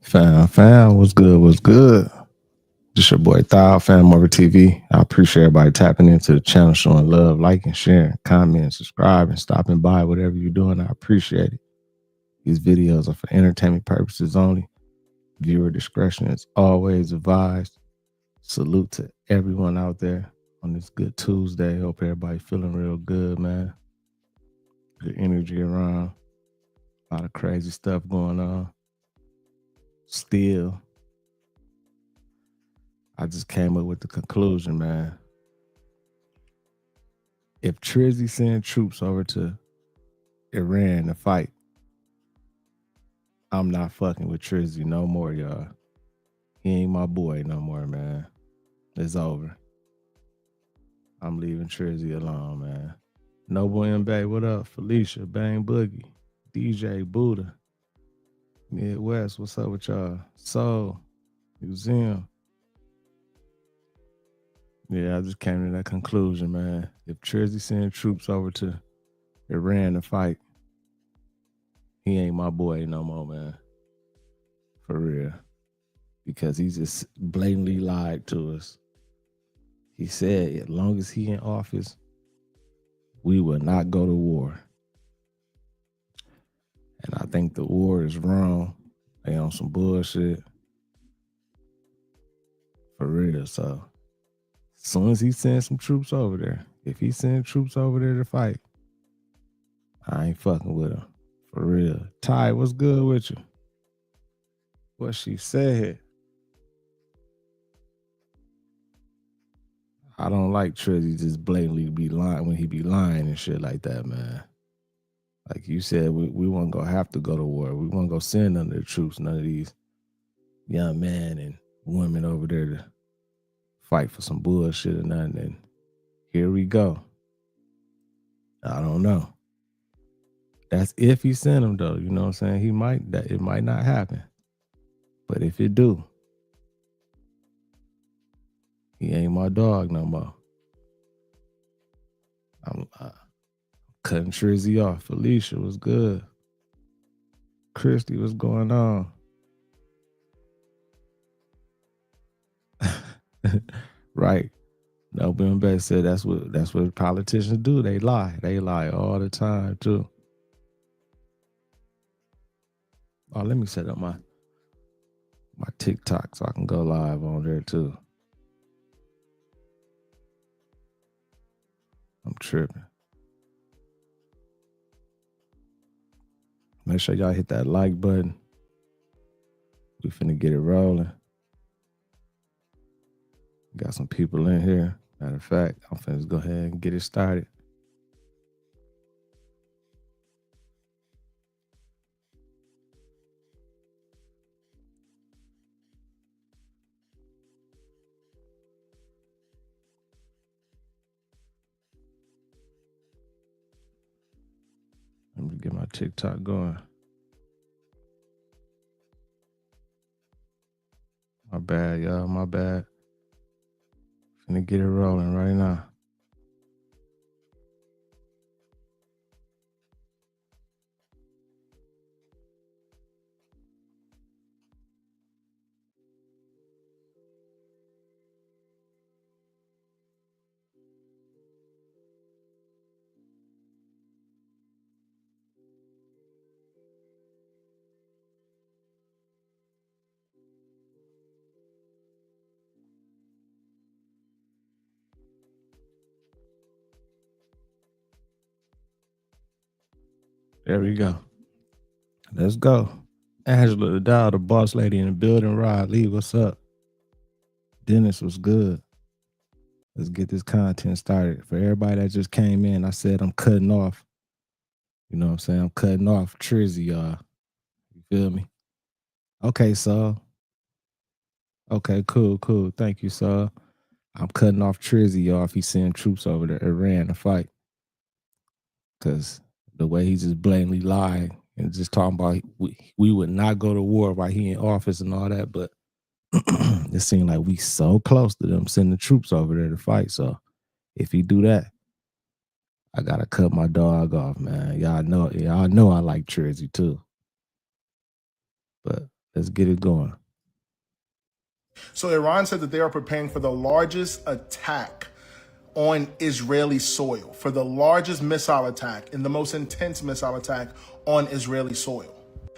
Fam, what's good? What's good? This your boy Thou, FamOverTV. I appreciate everybody tapping into the channel, showing love, liking, sharing, commenting, subscribing, stopping by, whatever you're doing. I appreciate it. These videos are for entertainment purposes only. Viewer discretion is always advised. Salute to everyone out there on this good Tuesday. Hope everybody feeling real good, man. Good energy around. A lot of crazy stuff going on. Still, I just came up with the conclusion, man. If Trizzy send troops over to Iran to fight, I'm not fucking with Trizzy no more, y'all. He ain't my boy no more, man. It's over. I'm leaving Trizzy alone, man. Noble M. Bay, what up? Felicia, Bang Boogie, DJ Buddha, Midwest, what's up with y'all? Soul, Museum. Yeah, I just came to that conclusion, man. If Trizzy send troops over to Iran to fight, he ain't my boy no more, man. For real. Because he just blatantly lied to us. He said as long as he in office, we will not go to war. And I think the war is wrong. They on some bullshit. For real. So as soon as he sends some troops over there, if he sends troops over there to fight, I ain't fucking with him. For real. Ty, what's good with you? What she said. I don't like Trizzy just blatantly be lying when he be lying and shit like that, man. Like you said, we weren't gonna have to go to war. We weren't gonna send none of the troops, none of these young men and women over there to fight for some bullshit or nothing. And here we go. I don't know. That's if he sent them though. You know what I'm saying? It might not happen. But if it do, he ain't my dog no more. I'm cutting Trizzy off. Felicia was good. Christy, what's going on? Right. No, Ben Bay said that's what politicians do. They lie. They lie all the time too. Oh, let me set up my TikTok so I can go live on there too. I'm tripping. Make sure y'all hit that like button. We finna get it rolling. Got some people in here. Matter of fact, I'm finna go ahead and get it started. Let me get my TikTok going. My bad, y'all. My bad. Finna get it rolling right now. There we go. Let's go. Angela, the dial, the boss lady in the building. Rod Lee, what's up? Dennis, was good. Let's get this content started. For everybody that just came in, I said I'm cutting off. You know what I'm saying? I'm cutting off Trizzy, y'all. You feel me? Okay, so. Okay, cool. Thank you, sir. I'm cutting off Trizzy, y'all, if he send troops over to Iran to fight. Because the way he just blatantly lied and just talking about we would not go to war while he in office and all that, but it seemed like we so close to them sending troops over there to fight. So if he do that, I gotta cut my dog off, man. Y'all know I like Trizzy too. But let's get it going. So Iran said that they are preparing for the largest attack on Israeli soil, for the largest missile attack and the most intense missile attack on Israeli soil.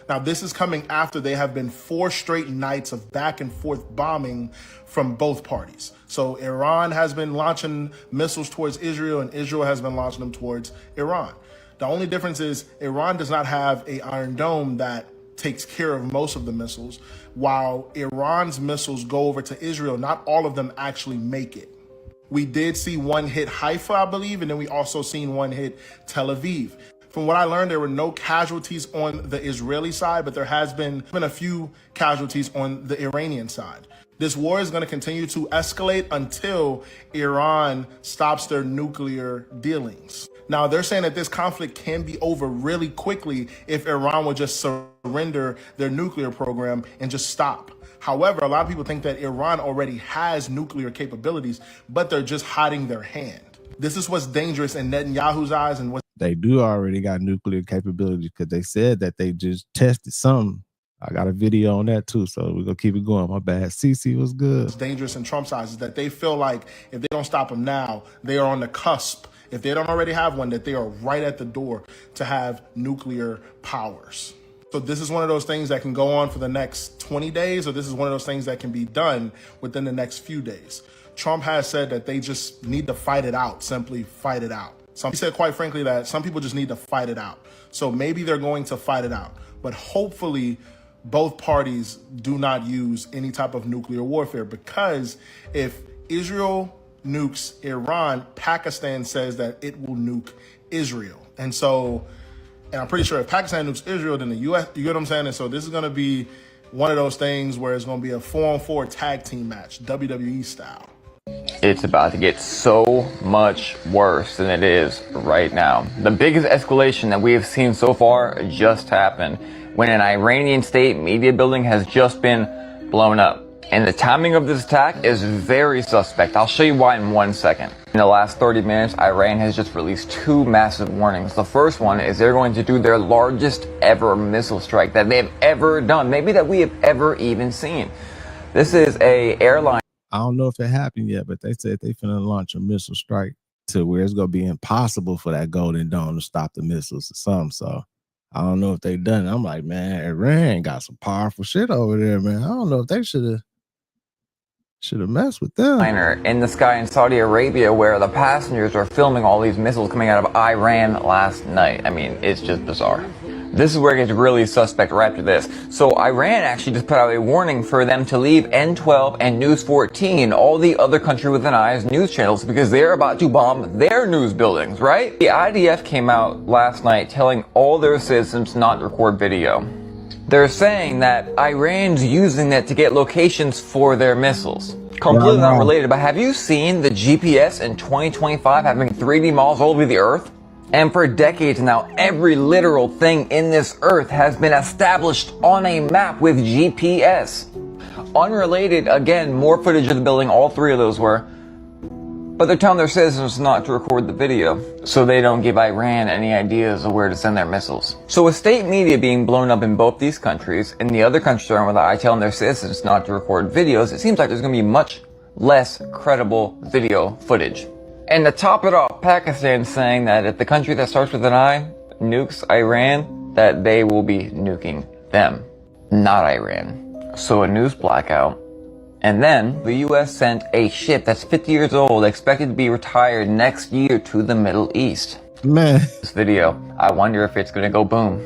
Now, this is coming after they have been 4 straight nights of back and forth bombing from both parties. So Iran has been launching missiles towards Israel and Israel has been launching them towards Iran. The only difference is Iran does not have an Iron Dome that takes care of most of the missiles, while Iran's missiles go over to Israel. Not all of them actually make it. We did see one hit Haifa, I believe, and then we also seen one hit Tel Aviv. From what I learned, there were no casualties on the Israeli side, but there has been a few casualties on the Iranian side. This war is going to continue to escalate until Iran stops their nuclear dealings. Now, they're saying that this conflict can be over really quickly if Iran would just surrender their nuclear program and just stop. However, a lot of people think that Iran already has nuclear capabilities, but they're just hiding their hand. This is what's dangerous in Netanyahu's eyes and what they do already got nuclear capabilities because they said that they just tested something. I got a video on that too, so we're gonna keep it going. My bad. CC was good. What's dangerous in Trump's eyes is that they feel like if they don't stop them now, they are on the cusp. If they don't already have one, that they are right at the door to have nuclear powers. So this is one of those things that can go on for the next 20 days, or this is one of those things that can be done within the next few days. Trump has said that they just need to fight it out, simply fight it out. He said, quite frankly, that some people just need to fight it out. So maybe they're going to fight it out. But hopefully both parties do not use any type of nuclear warfare, because if Israel nukes Iran, Pakistan says that it will nuke Israel. And I'm pretty sure if Pakistan nukes Israel, then the U.S., you get what I'm saying? And so this is going to be one of those things where it's going to be a 4-on-4 tag team match, WWE style. It's about to get so much worse than it is right now. The biggest escalation that we have seen so far just happened when an Iranian state media building has just been blown up. And the timing of this attack is very suspect. I'll show you why in 1 second. In the last 30 minutes, Iran has just released 2 massive warnings. The first one is they're going to do their largest ever missile strike that they've ever done, maybe that we have ever even seen. This is a airline. I don't know if it happened yet, but they said they finna launch a missile strike to where it's gonna be impossible for that Golden Dome to stop the missiles or something. So I don't know if they done it. I'm like, man, Iran got some powerful shit over there, man. I don't know if they should have messed with them. In the sky in Saudi Arabia, where the passengers are filming all these missiles coming out of Iran last night. I mean, it's just bizarre. This is where it gets really suspect right after this. So Iran actually just put out a warning for them to leave N12 and News 14, all the other country with an eye's news channels, because they're about to bomb their news buildings, right? The IDF came out last night telling all their citizens not to record video. They're saying that Iran's using that to get locations for their missiles. Completely unrelated, but have you seen the GPS in 2025 having 3D models all over the Earth? And for decades now, every literal thing in this Earth has been established on a map with GPS. Unrelated, again, more footage of the building, all 3 of those were. But they're telling their citizens not to record the video, so they don't give Iran any ideas of where to send their missiles. So with state media being blown up in both these countries, and the other countries are with the eye telling their citizens not to record videos, it seems like there's going to be much less credible video footage. And to top it off, Pakistan saying that if the country that starts with an I nukes Iran, that they will be nuking them, not Iran. So a news blackout. And then the US sent a ship that's 50 years old, expected to be retired next year, to the Middle East. Man, this video, I wonder if it's gonna go boom.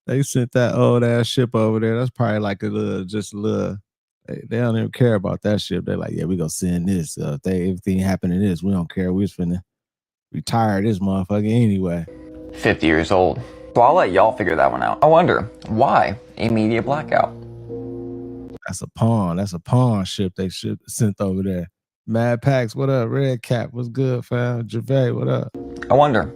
They sent that old ass ship over there. That's probably like a little, they don't even care about that ship. They're like, yeah, we gonna send this. If everything happened to this, we don't care. We just finna retire this motherfucker anyway. 50 years old. So I'll let y'all figure that one out. I wonder, why a media blackout? That's a pawn. That's a pawn ship they sent over there. Mad Pax, what up? Red Cap, what's good, fam? Gervais, what up? I wonder.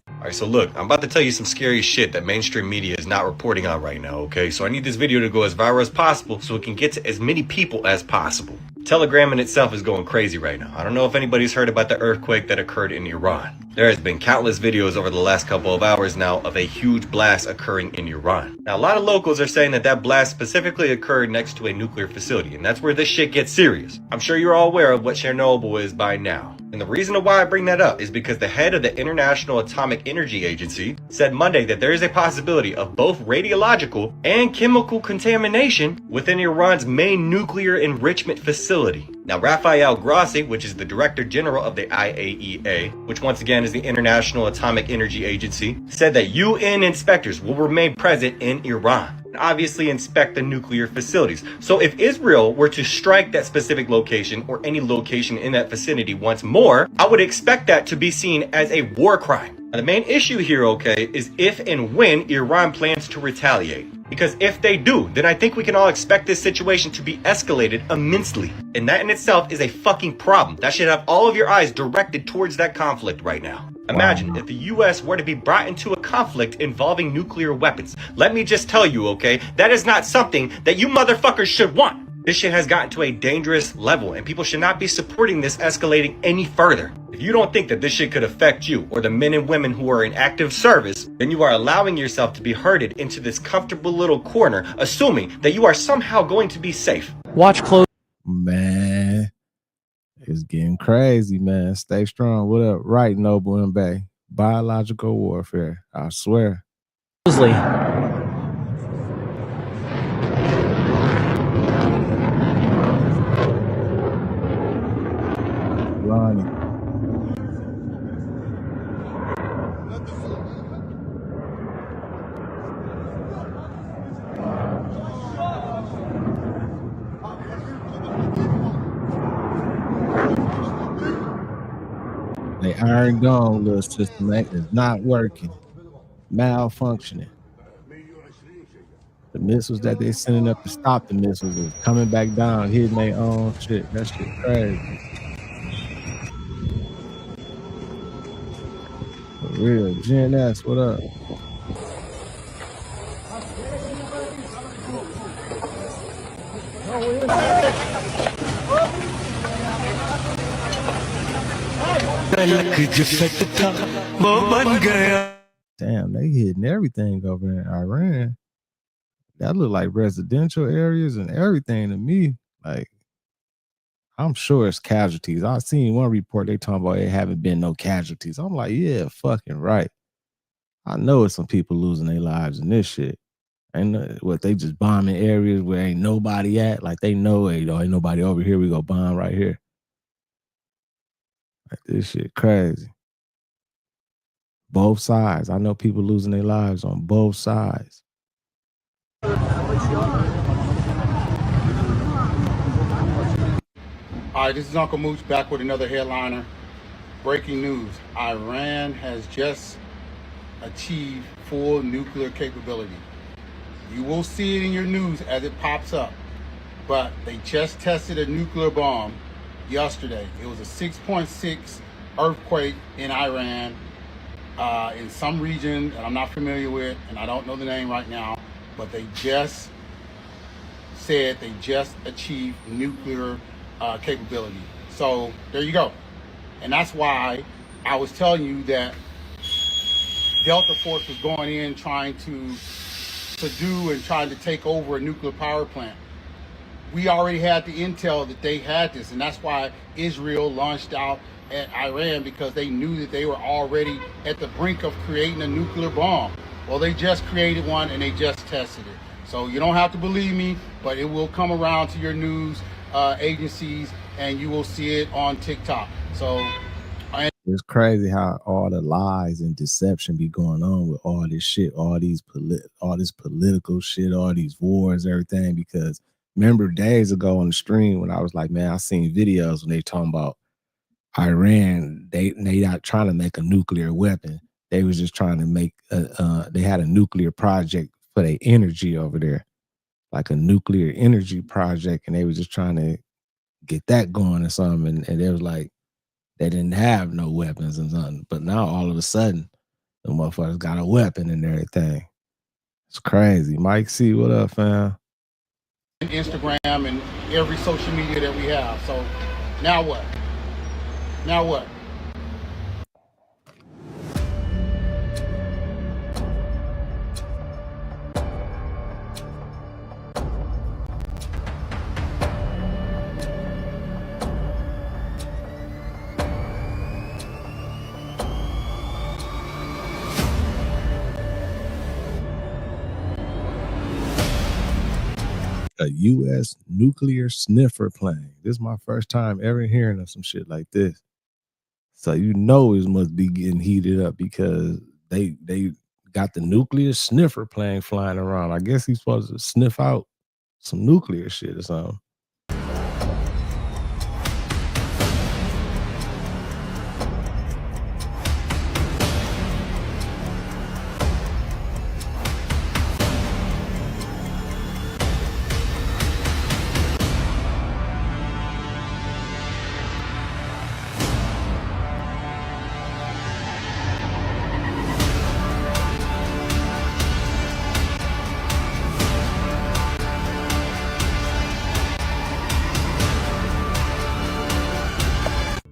All right, so look, I'm about to tell you some scary shit that mainstream media is not reporting on right now, okay? So I need this video to go as viral as possible so it can get to as many people as possible. Telegram in itself is going crazy right now. I don't know if anybody's heard about the earthquake that occurred in Iran. There has been countless videos over the last couple of hours now of a huge blast occurring in Iran. Now, a lot of locals are saying that that blast specifically occurred next to a nuclear facility, and that's where this shit gets serious. I'm sure you're all aware of what Chernobyl is by now. And the reason why I bring that up is because the head of the International Atomic Energy Agency said Monday that there is a possibility of both radiological and chemical contamination within Iran's main nuclear enrichment facility. Now, Rafael Grossi, which is the Director General of the IAEA, which once again is the International Atomic Energy Agency, said that UN inspectors will remain present in Iran and obviously inspect the nuclear facilities. So if Israel were to strike that specific location or any location in that vicinity once more, I would expect that to be seen as a war crime. Now, the main issue here, okay, is if and when Iran plans to retaliate. Because if they do, then I think we can all expect this situation to be escalated immensely. And that in itself is a fucking problem. That should have all of your eyes directed towards that conflict right now. Imagine if the US were to be brought into a conflict involving nuclear weapons. Let me just tell you, okay, that is not something that you motherfuckers should want. This shit has gotten to a dangerous level and people should not be supporting this escalating any further. If you don't think that this shit could affect you or the men and women who are in active service, then you are allowing yourself to be herded into this comfortable little corner, assuming that you are somehow going to be safe. Watch close. Man, it's getting crazy, man. Stay strong. What up? Right, Noble and Bay. Biological warfare. I swear. Closely. Ronnie. The Iron Dome little system is not working, malfunctioning. The missiles that they sending up to stop the missiles is coming back down, hitting their own shit. That shit crazy. For real. Gen S, what up? Damn, they hitting everything over in Iran. That look like residential areas and everything to me. Like, I'm sure it's casualties. I seen one report they talking about it haven't been no casualties. I'm like, yeah, fucking right. I know it's some people losing their lives in this shit. And what they just bombing areas where ain't nobody at. Like they know, hey, ain't nobody over here. We go bomb right here. Like this shit crazy. Both sides. I know people losing their lives on both sides. All right, this is Uncle Mooch back with another headliner. Breaking news. Iran has just achieved full nuclear capability. You will see it in your news as it pops up. But they just tested a nuclear bomb yesterday. It was a 6.6 earthquake in Iran, in some region that I'm not familiar with, and I don't know the name right now, but they just said they just achieved nuclear capability. So there you go. And that's why I was telling you that Delta Force was going in trying to subdue and trying to take over a nuclear power plant. We already had the intel that they had this, and that's why Israel launched out at Iran, because they knew that they were already at the brink of creating a nuclear bomb. Well, they just created one and they just tested it. So you don't have to believe me, but it will come around to your news agencies and you will see it on TikTok. So it's crazy how all the lies and deception be going on with all this shit, all this political shit, all these wars, everything. Because remember days ago on the stream when I was like, man, I seen videos when they talking about Iran, they not trying to make a nuclear weapon. They was just trying to make they had a nuclear project for their energy over there, like a nuclear energy project, and they was just trying to get that going or something. And it was like they didn't have no weapons and something. But now all of a sudden, the motherfuckers got a weapon and everything. It's crazy. Mike C, what up, fam? Instagram and every social media that we have. So now what? Now what? A U.S. nuclear sniffer plane. This is my first time ever hearing of some shit like this. So you know it must be getting heated up because they got the nuclear sniffer plane flying around. I guess he's supposed to sniff out some nuclear shit or something.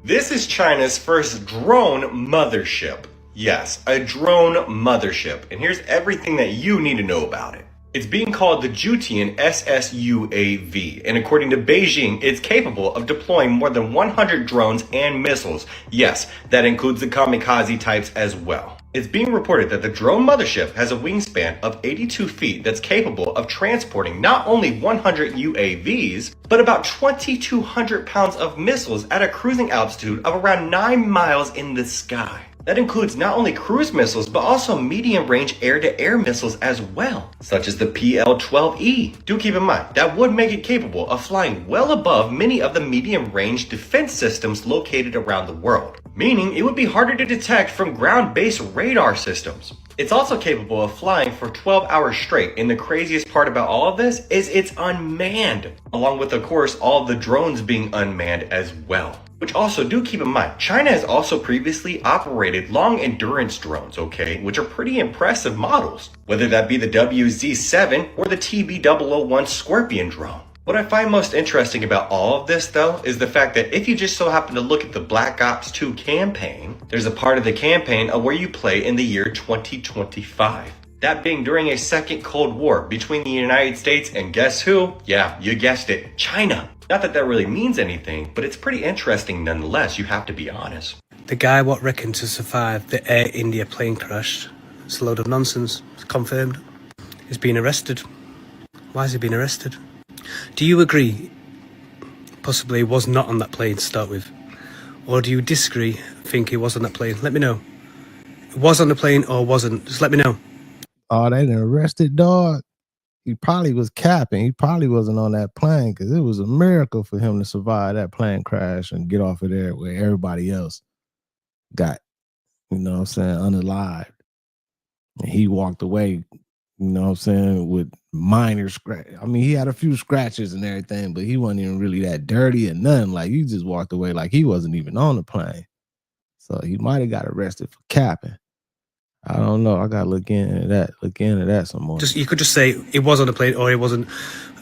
This is China's first drone mothership. Yes, a drone mothership. And here's everything that you need to know about it. It's being called the Jutian SSUAV, and according to Beijing, it's capable of deploying more than 100 drones and missiles. Yes, that includes the kamikaze types as well. It's being reported that the drone mothership has a wingspan of 82 feet that's capable of transporting not only 100 UAVs, but about 2,200 pounds of missiles at a cruising altitude of around 9 miles in the sky. That includes not only cruise missiles, but also medium-range air-to-air missiles as well, such as the PL-12E. Do keep in mind, that would make it capable of flying well above many of the medium-range defense systems located around the world, meaning it would be harder to detect from ground-based radar systems. It's also capable of flying for 12 hours straight, and the craziest part about all of this is it's unmanned, along with, of course, all the drones being unmanned as well. Which also, do keep in mind, China has also previously operated long endurance drones, okay, which are pretty impressive models, whether that be the WZ-7 or the TB001 Scorpion drone. What I find most interesting about all of this, though, is the fact that if you just so happen to look at the Black Ops 2 campaign, there's a part of the campaign where you play in the year 2025. That being during a second Cold War between the United States and guess who? Yeah, you guessed it, China. Not that that really means anything, but it's pretty interesting nonetheless, you have to be honest. The guy what reckoned to survive the Air India plane crash, it's a load of nonsense, it's confirmed. He's been arrested. Why has he been arrested? Do you agree possibly he was not on that plane to start with? Or do you disagree, think he was on that plane? Let me know. Was on the plane or wasn't? Just let me know. Oh, they done arrested, dog. He probably was capping. He probably wasn't on that plane because it was a miracle for him to survive that plane crash and get off of there where everybody else got, you know what I'm saying, unalived. And he walked away, you know what I'm saying, with minor scratch. I mean, he had a few scratches and everything, but he wasn't even really that dirty or nothing. Like, he just walked away like he wasn't even on the plane. So he might have got arrested for capping. I don't know. I gotta look into that some more. You could just say it was on the plane or it wasn't.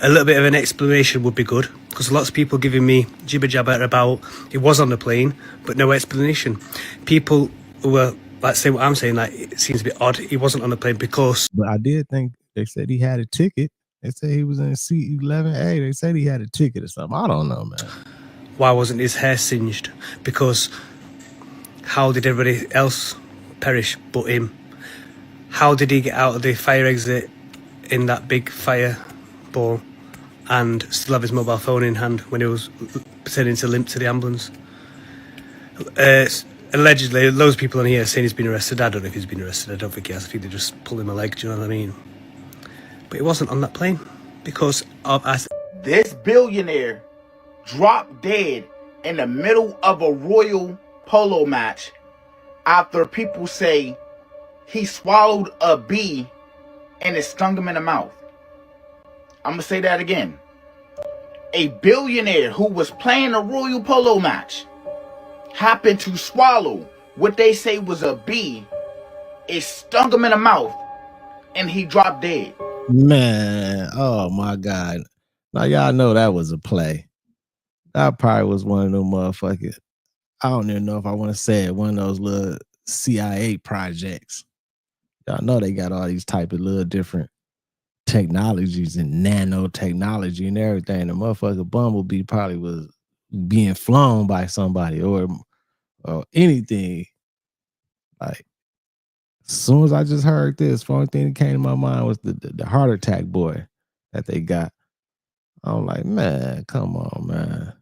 A little bit of an explanation would be good, because lots of people giving me jibber jabber about it was on the plane, but no explanation. People who were like saying what I'm saying, like it seems a bit odd. He wasn't on the plane because. But I did think they said he had a ticket. They said he was in C11A. They said he had a ticket or something. I don't know, man. Why wasn't his hair singed? Because how did everybody else perish but him? How did he get out of the fire exit in that big fireball and still have his mobile phone in hand when he was pretending to limp to the ambulance? Allegedly, loads of people on here are saying he's been arrested. I don't know if he's been arrested. I don't think he has. I think they just pulled him a leg. Do you know what I mean? But he wasn't on that plane because of us. This billionaire dropped dead in the middle of a royal polo match after people say he swallowed a bee and it stung him in the mouth. I'm gonna say that again. A billionaire who was playing a royal polo match happened to swallow what they say was a bee. It stung him in the mouth and he dropped dead. Man, oh my God. Now y'all know that was a play. That probably was one of them motherfuckers. I don't even know if I want to say it. One of those little CIA projects. Y'all know they got all these type of little different technologies and nanotechnology and everything. The motherfucker Bumblebee probably was being flown by somebody or anything. Like, as soon as I just heard this, the only thing that came to my mind was the heart attack boy that they got. I'm like, man, come on, man.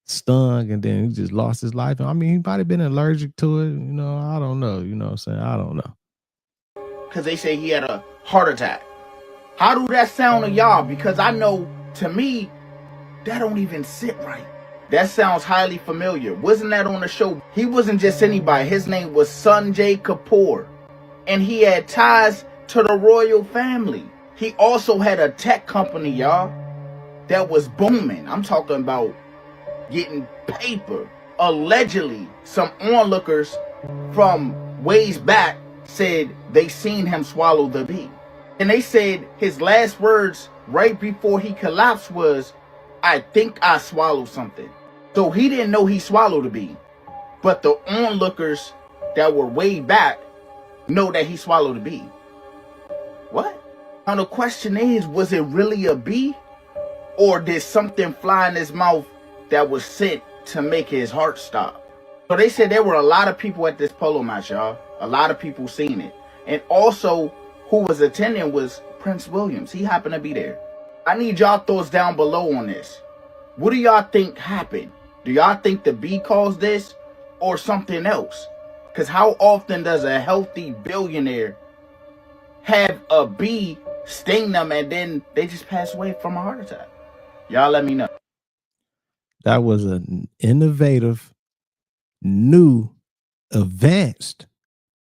Stung and then he just lost his life. I mean, he might have been allergic to it. You know, I don't know. You know what I'm saying? I don't know. Because they say he had a heart attack. How do that sound to y'all? Because I know, to me, that don't even sit right. That sounds highly familiar. Wasn't that on the show? He wasn't just anybody. His name was Sanjay Kapoor. And he had ties to the royal family. He also had a tech company, y'all, that was booming. I'm talking about getting paper. Allegedly, some onlookers from ways back said they seen him swallow the bee. And they said his last words right before he collapsed was, "I think I swallowed something." So he didn't know he swallowed a bee. But the onlookers that were way back know that he swallowed a bee. What? Now the question is, was it really a bee? Or did something fly in his mouth that was sent to make his heart stop? So they said there were a lot of people at this polo match, y'all. A lot of people seen it. And also, who was attending was Prince Williams. He happened to be there. I need y'all thoughts down below on this. What do y'all think happened? Do y'all think the bee caused this or something else? Because how often does a healthy billionaire have a bee sting them and then they just pass away from a heart attack? Y'all let me know. That was an innovative, new, advanced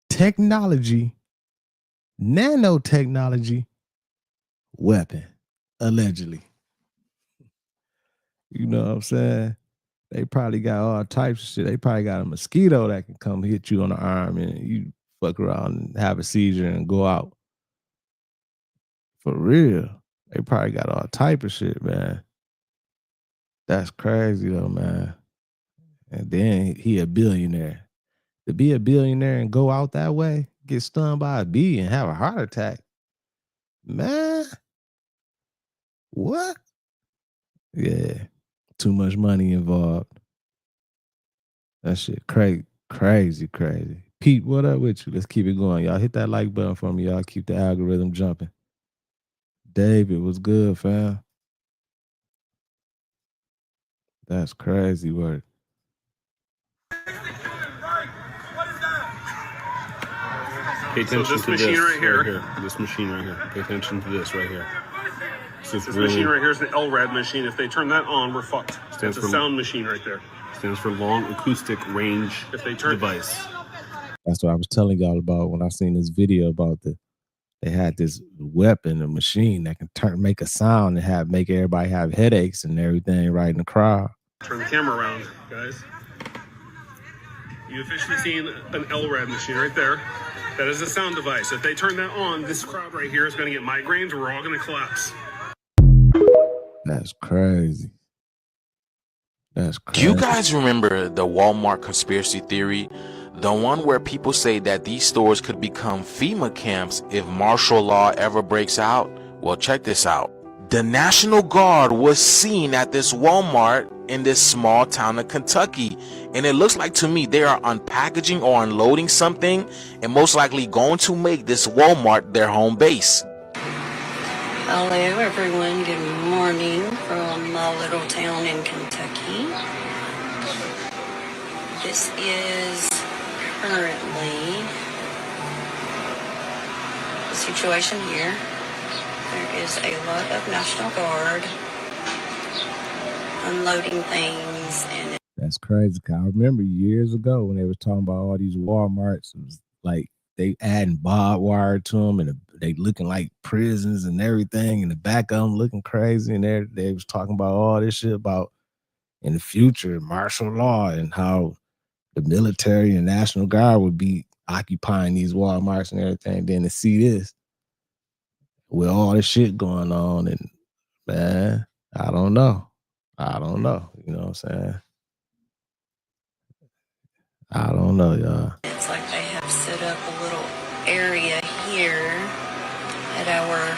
technology, nanotechnology weapon, allegedly. You know what I'm saying? They probably got all types of shit. They probably got a mosquito that can come hit you on the arm and you fuck around and have a seizure and go out. For real. They probably got all type of shit, man. That's crazy though, man. And then he a billionaire. To be a billionaire and go out that way, get stung by a bee and have a heart attack. Man. What? Yeah. Too much money involved. That shit crazy. Pete, what up with you? Let's keep it going. Y'all hit that like button for me. Y'all keep the algorithm jumping. David, was good, fam? That's crazy work. Pay attention to this machine right here. This machine right here. Pay attention to this right here. This machine right here is an LRAD machine. If they turn that on, we're fucked. It's a sound machine right there. Stands for long acoustic range device. That's what I was telling y'all about when I seen this video about they had this weapon, a machine that can make a sound and make everybody have headaches and everything right in the crowd. Turn the camera around, guys. You officially seen an LRAD machine right there. That is a sound device. If they turn that on, this crowd right here is going to get migraines. We're all going to collapse. That's crazy. That's crazy. Do you guys remember the Walmart conspiracy theory? The one where people say that these stores could become FEMA camps if martial law ever breaks out? Well, check this out. The National Guard was seen at this Walmart in this small town of Kentucky. And it looks like to me they are unpackaging or unloading something and most likely going to make this Walmart their home base. Hello everyone, good morning from my little town in Kentucky. This is currently the situation here. There is a lot of National Guard unloading things and that's crazy. I remember years ago when they was talking about all these Walmarts, it was like they adding barbed wire to them and they looking like prisons and everything, and the back of them looking crazy. And they was talking about all this shit about in the future martial law and how the military and National Guard would be occupying these Walmarts and everything. Then to see this with all this shit going on, and man, I don't know. I don't know. You know what I'm saying? I don't know, y'all. It's like they have set up a little area here at our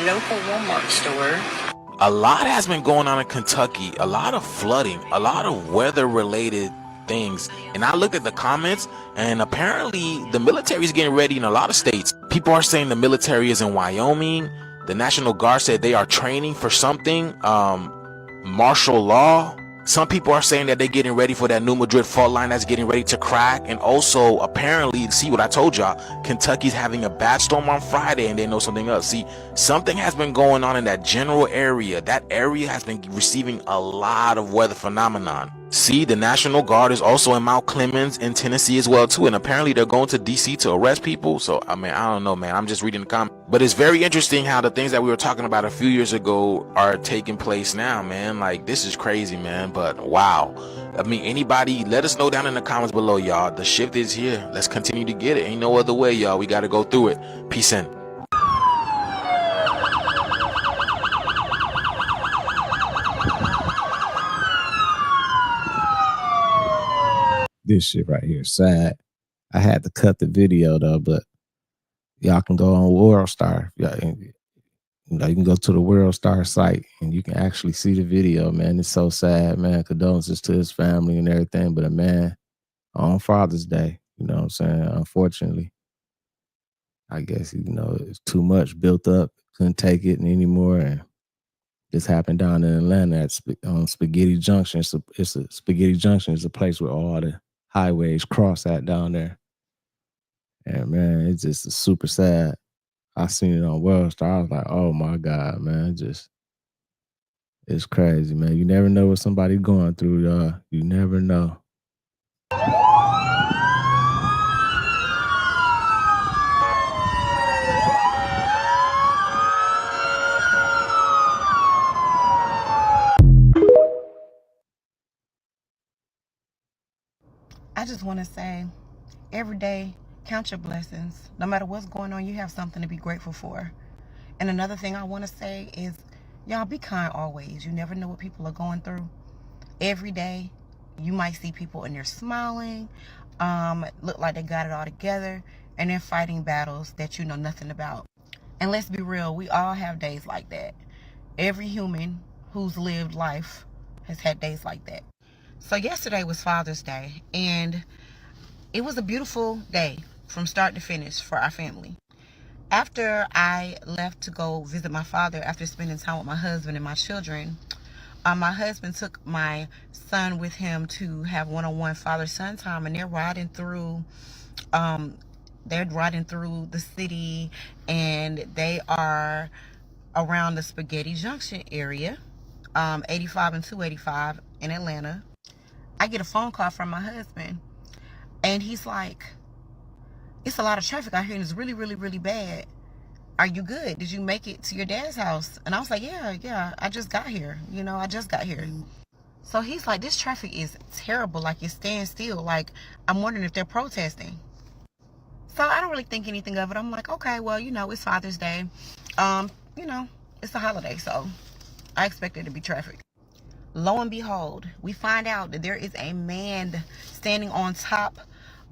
local Walmart store. A lot has been going on in Kentucky. A lot of flooding, a lot of weather-related things. And I looked at the comments, and apparently the military is getting ready in a lot of states. People are saying the military is in Wyoming. The National Guard said they are training for something, martial law. Some people are saying that they're getting ready for that New Madrid fault line that's getting ready to crack. And also, apparently, see what I told y'all, Kentucky's having a bad storm on Friday, and they know something else. See, something has been going on in that general area. That area has been receiving a lot of weather phenomenon. See, the National Guard is also in Mount Clemens in Tennessee as well too, and apparently they're going to DC to arrest people. So I mean, I don't know, man. I'm just reading the comments, but it's very interesting how the things that we were talking about a few years ago are taking place now, man. Like, this is crazy, man. But wow, I mean, anybody, let us know down in the comments below, y'all. The shift is here. Let's continue to get it. Ain't no other way, y'all. We got to go through it. Peace in. This shit right here is sad. I had to cut the video though, but y'all can go on WorldStar. You can go to the WorldStar site and you can actually see the video, man. It's so sad, man. Condolences to his family and everything. But a man on Father's Day, you know what I'm saying? Unfortunately, I guess, it's too much built up, couldn't take it anymore. And this happened down in Atlanta on Spaghetti Junction. It's a Spaghetti Junction is a place where all the highways cross at down there. And man, it's just super sad. I seen it on WorldStar. I was like, oh my God, man. It's crazy, man. You never know what somebody's going through, y'all. You never know. I just want to say, every day, count your blessings. No matter what's going on, you have something to be grateful for. And another thing I want to say is, y'all be kind always. You never know what people are going through. Every day, you might see people and they're smiling, look like they got it all together, and they're fighting battles that you know nothing about. And let's be real, we all have days like that. Every human who's lived life has had days like that. So yesterday was Father's Day, and it was a beautiful day from start to finish for our family. After I left to go visit my father, after spending time with my husband and my children, my husband took my son with him to have one-on-one father-son time, and they're riding through the city, and they are around the Spaghetti Junction area, 85 and 285 in Atlanta. I get a phone call from my husband, and he's like, it's a lot of traffic out here and it's really, really, really bad. Are you good? Did you make it to your dad's house? And I was like, yeah, I just got here. I just got here. So he's like, this traffic is terrible. Like, it's staying still. Like, I'm wondering if they're protesting. So I don't really think anything of it. I'm like, okay, well, it's Father's Day. It's a holiday, so I expect there to be traffic. Lo and behold, we find out that there is a man standing on top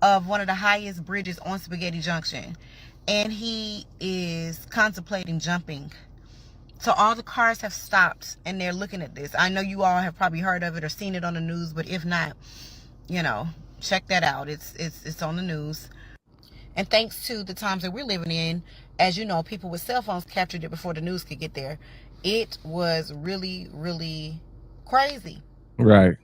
of one of the highest bridges on Spaghetti Junction, and he is contemplating jumping. So all the cars have stopped and they're looking at this. I know you all have probably heard of it or seen it on the news, but if not, check that out. It's on the news. And thanks to the times that we're living in, as you know, people with cell phones captured it before the news could get there. It was really, really crazy. Right.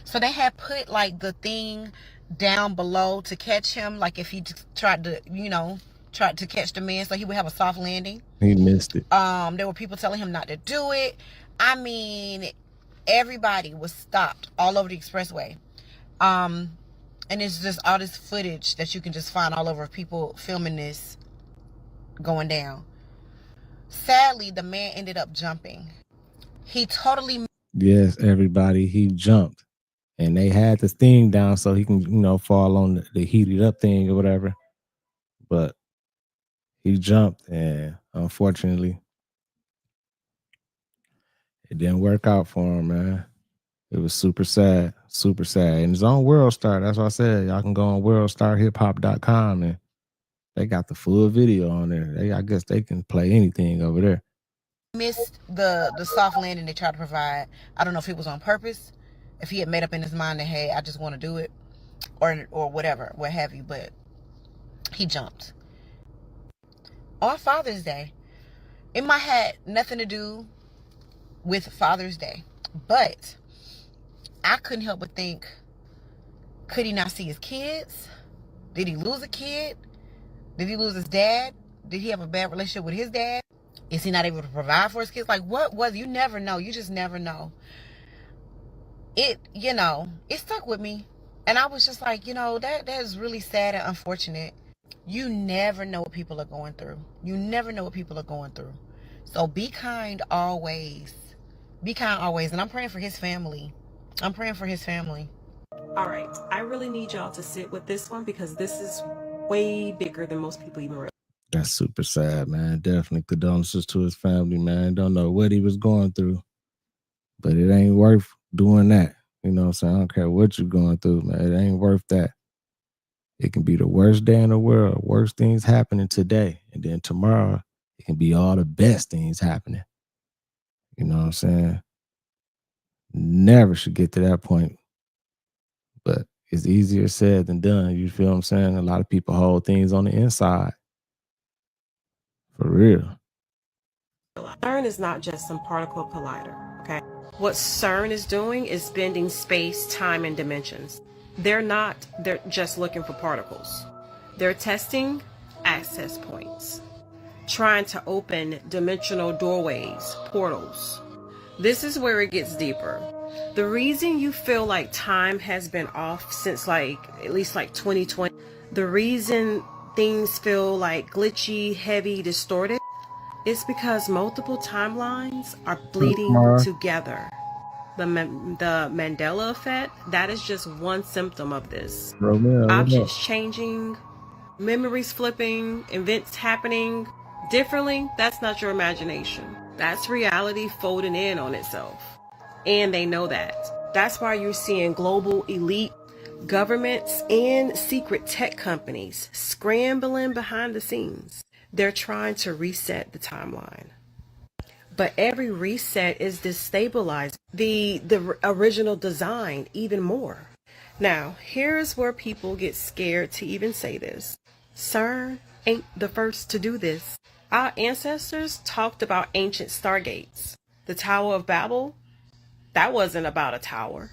So they had put like the thing down below to catch him, like if he tried to catch the man so he would have a soft landing. He missed it. There were people telling him not to do it. I mean, everybody was stopped all over the expressway. And it's just all this footage that you can just find all over of people filming this going down. Sadly, the man ended up jumping. He totally... Yes, everybody, he jumped. And they had the thing down so he can, fall on the heated up thing or whatever. But he jumped, and unfortunately, It didn't work out for him, man. It was super sad, super sad. And it's on World Star. That's why I said y'all can go on worldstarhiphop.com and they got the full video on there. I guess they can play anything over there. Missed the soft landing they tried to provide. I don't know if it was on purpose, if he had made up in his mind that, hey, I just want to do it, or whatever, what have you, but he jumped. On Father's Day. It might have nothing to do with Father's Day, but I couldn't help but think, could he not see his kids? Did he lose a kid? Did he lose his dad? Did he have a bad relationship with his dad? Is he not able to provide for his kids? Like, what was, you never know. You just never know. It stuck with me. And I was just like, that is really sad and unfortunate. You never know what people are going through. You never know what people are going through. So be kind always. Be kind always. And I'm praying for his family. I'm praying for his family. All right. I really need y'all to sit with this one because this is way bigger than most people even realize. That's super sad, man. Definitely condolences to his family, man. Don't know what he was going through, but it ain't worth doing that. You know what I'm saying? I don't care what you're going through, man. It ain't worth that. It can be the worst day in the world, worst things happening today. And then tomorrow, it can be all the best things happening. You know what I'm saying? Never should get to that point. But it's easier said than done. You feel what I'm saying? A lot of people hold things on the inside. For real. CERN is not just some particle collider, okay? What CERN is doing is bending space, time, and dimensions. They're just looking for particles. They're testing access points, trying to open dimensional doorways, portals. This is where it gets deeper. The reason you feel like time has been off since at least 2020, the reason things feel like glitchy, heavy, distorted, it's because multiple timelines are bleeding together. The Mandela effect, that is just one symptom of this. Objects changing, memories flipping, events happening differently, that's not your imagination. That's reality folding in on itself. And they know that. That's why you're seeing global elite governments and secret tech companies scrambling behind the scenes. They're trying to reset the timeline. But every reset is destabilizing the original design even more. Now, here's where people get scared to even say this. CERN ain't the first to do this. Our ancestors talked about ancient stargates. The Tower of Babel, that wasn't about a tower.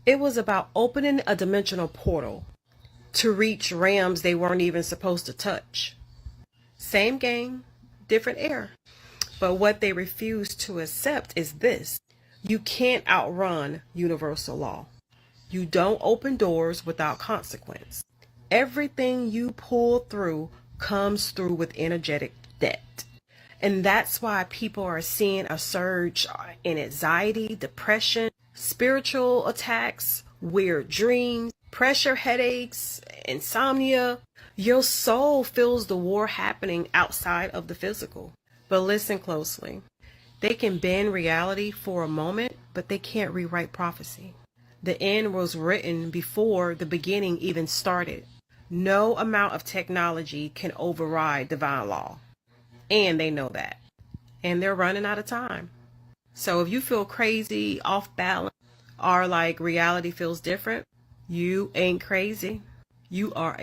It was about opening a dimensional portal to reach realms they weren't even supposed to touch. Same game, different era. But what they refuse to accept is this. You can't outrun universal law. You don't open doors without consequence. Everything you pull through comes through with energetic debt. And that's why people are seeing a surge in anxiety, depression, spiritual attacks, weird dreams, pressure headaches, insomnia. Your soul feels the war happening outside of the physical. But listen closely. They can bend reality for a moment, but they can't rewrite prophecy. The end was written before the beginning even started. No amount of technology can override divine law. And they know that. And they're running out of time. So if you feel crazy, off balance, or like reality feels different, you ain't crazy. You are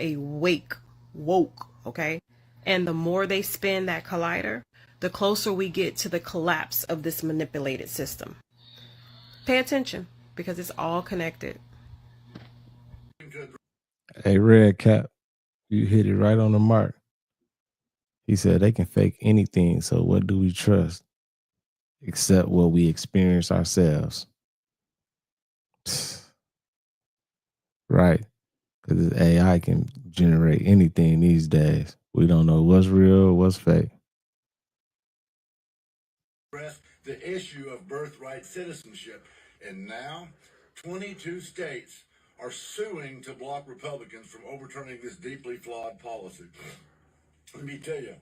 woke, okay? And the more they spin that collider, the closer we get to the collapse of this manipulated system. Pay attention, because it's all connected. Hey, Red Cap, you hit it right on the mark. He said they can fake anything, so what do we trust? Except what we experience ourselves. Right. Because AI can generate anything these days. We don't know what's real, what's fake. The issue of birthright citizenship. And now, 22 states are suing to block Republicans from overturning this deeply flawed policy. Let me tell you,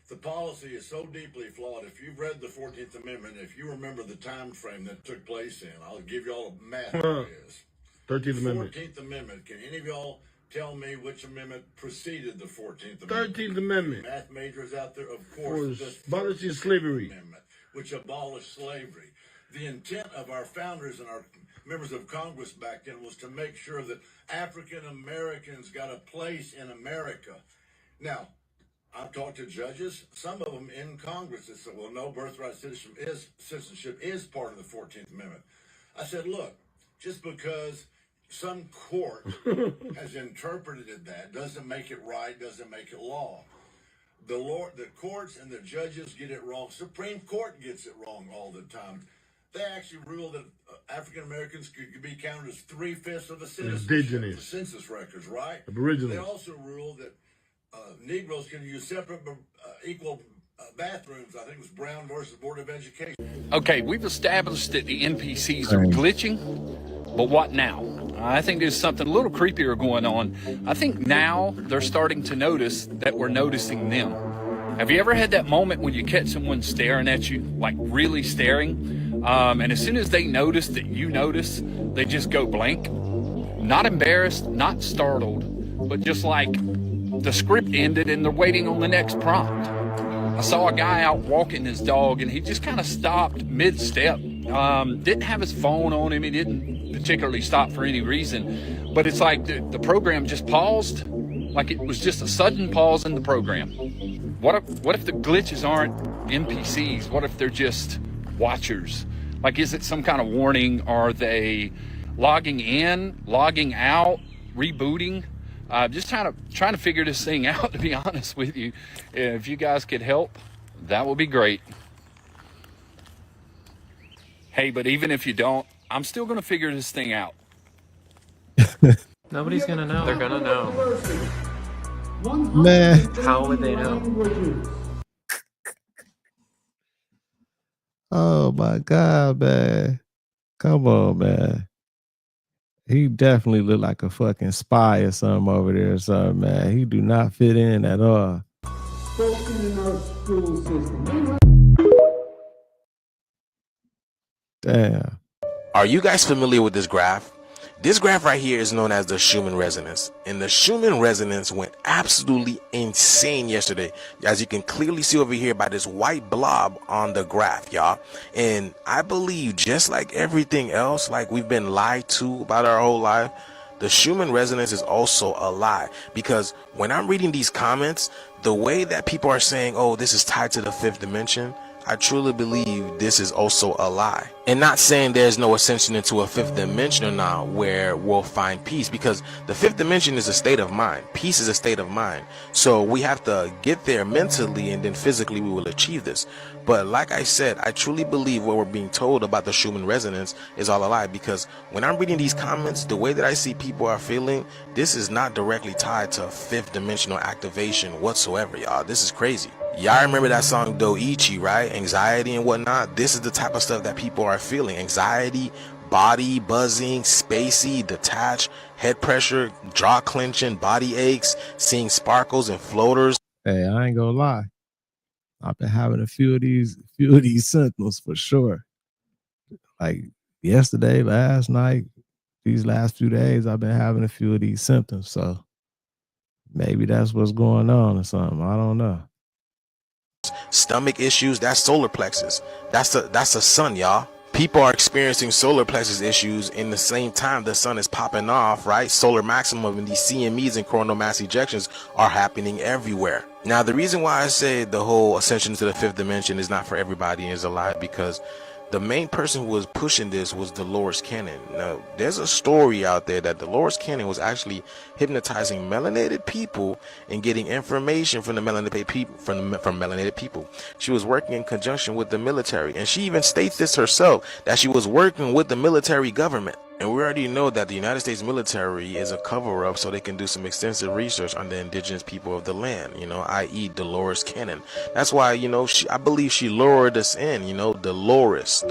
The policy is so deeply flawed. If you've read the 14th Amendment, if you remember the time frame that took place in, I'll give you all a math quiz. 13th Amendment. 14th Amendment. Can any of y'all tell me which amendment preceded the 14th Amendment? 13th Amendment. Math majors out there, of course. Abolishing slavery. Amendment, which abolished slavery. The intent of our founders and our members of Congress back then was to make sure that African Americans got a place in America. Now, I've talked to judges, some of them in Congress that said, well, no, birthright citizenship is part of the 14th Amendment. I said, look, just because some court has interpreted it that doesn't make it right, doesn't make it law. The courts and the judges get it wrong. Supreme Court gets it wrong all the time. They actually ruled that African Americans could be counted as 3/5 of the citizenship, the census records, right? Aboriginals. They also ruled that Negroes can use separate equal bathrooms. I think it was Brown versus Board of Education. Okay, we've established that the NPCs are glitching, but what now? I think there's something a little creepier going on. I think now they're starting to notice that we're noticing them. Have you ever had that moment when you catch someone staring at you, like really staring? And as soon as they notice that you notice, they just go blank. Not embarrassed, not startled, but just like the script ended and they're waiting on the next prompt. I saw a guy out walking his dog and he just kind of stopped mid-step. Didn't have his phone on him. He didn't particularly stop for any reason. But it's like the program just paused, like it was just a sudden pause in the program. What if the glitches aren't NPCs? What if they're just watchers? Like, is it some kind of warning? Are they logging in, logging out, rebooting? Just trying to figure this thing out, to be honest with you. If you guys could help, that would be great. Hey, but even if you don't, I'm still going to figure this thing out. Nobody's going to know. They're going to know. Man. How would they know? Oh my God, man. Come on, man. He definitely looked like a fucking spy or something over there or something, man. He do not fit in at all. Damn. Are you guys familiar with this graph? This graph right here is known as the Schumann resonance, and the Schumann resonance went absolutely insane yesterday, as you can clearly see over here by this white blob on the graph, y'all. And I believe, just like everything else, like we've been lied to about our whole life, the Schumann resonance is also a lie. Because when I'm reading these comments, the way that people are saying, oh, this is tied to the fifth dimension, I truly believe this is also a lie. And not saying there's no ascension into a fifth dimension or not where we'll find peace, because the fifth dimension is a state of mind. Peace is a state of mind. So we have to get there mentally, and then physically we will achieve this. But like I said, I truly believe what we're being told about the Schumann resonance is all a lie, because when I'm reading these comments, the way that I see people are feeling, this is not directly tied to fifth dimensional activation whatsoever, y'all. This is crazy. Y'all remember that song Doichi, right? Anxiety and whatnot. This is the type of stuff that people are feeling. Anxiety, body buzzing, spacey, detached, head pressure, jaw clenching, body aches, seeing sparkles and floaters. Hey, I ain't gonna lie. I've been having a few of these symptoms for sure. Like yesterday, last night, these last few days, I've been having a few of these symptoms. So maybe that's what's going on or something. I don't know. Stomach issues, that's solar plexus. That's the sun, y'all. People are experiencing solar plexus issues in the same time the sun is popping off, right? Solar maximum and these CMEs and coronal mass ejections are happening everywhere. Now, the reason why I say the whole ascension to the fifth dimension is not for everybody is a lie, because the main person who was pushing this was Dolores Cannon. Now, there's a story out there that Dolores Cannon was actually hypnotizing melanated people and getting information from the melanated people from melanated people. She was working in conjunction with the military, and she even states this herself, that she was working with the military government. And we already know that the United States military is a cover-up so they can do some extensive research on the indigenous people of the land, you know, i.e. Dolores Cannon. That's why, you know, I believe she lured us in, you know, Dolores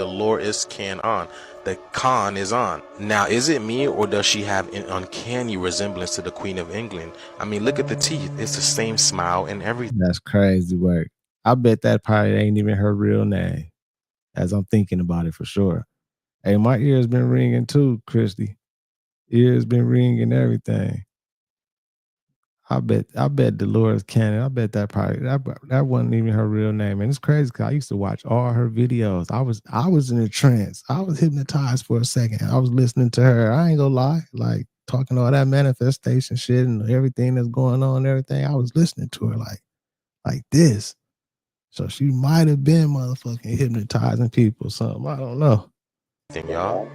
Cannon. The con is on. Now, is it me, or does she have an uncanny resemblance to the Queen of England? I mean, look at the teeth. It's the same smile and everything. That's crazy work. I bet that probably ain't even her real name. As I'm thinking about it for sure. Hey, my ears been ringing too, Christy. Ears been ringing everything. I bet Dolores Cannon. I bet that wasn't even her real name, and it's crazy because I used to watch all her videos. I was in a trance. I was hypnotized for a second. I was listening to her. I ain't gonna lie, like talking all that manifestation shit and everything that's going on, and everything. I was listening to her like this. So she might have been motherfucking hypnotizing people or something. I don't know. Y'all.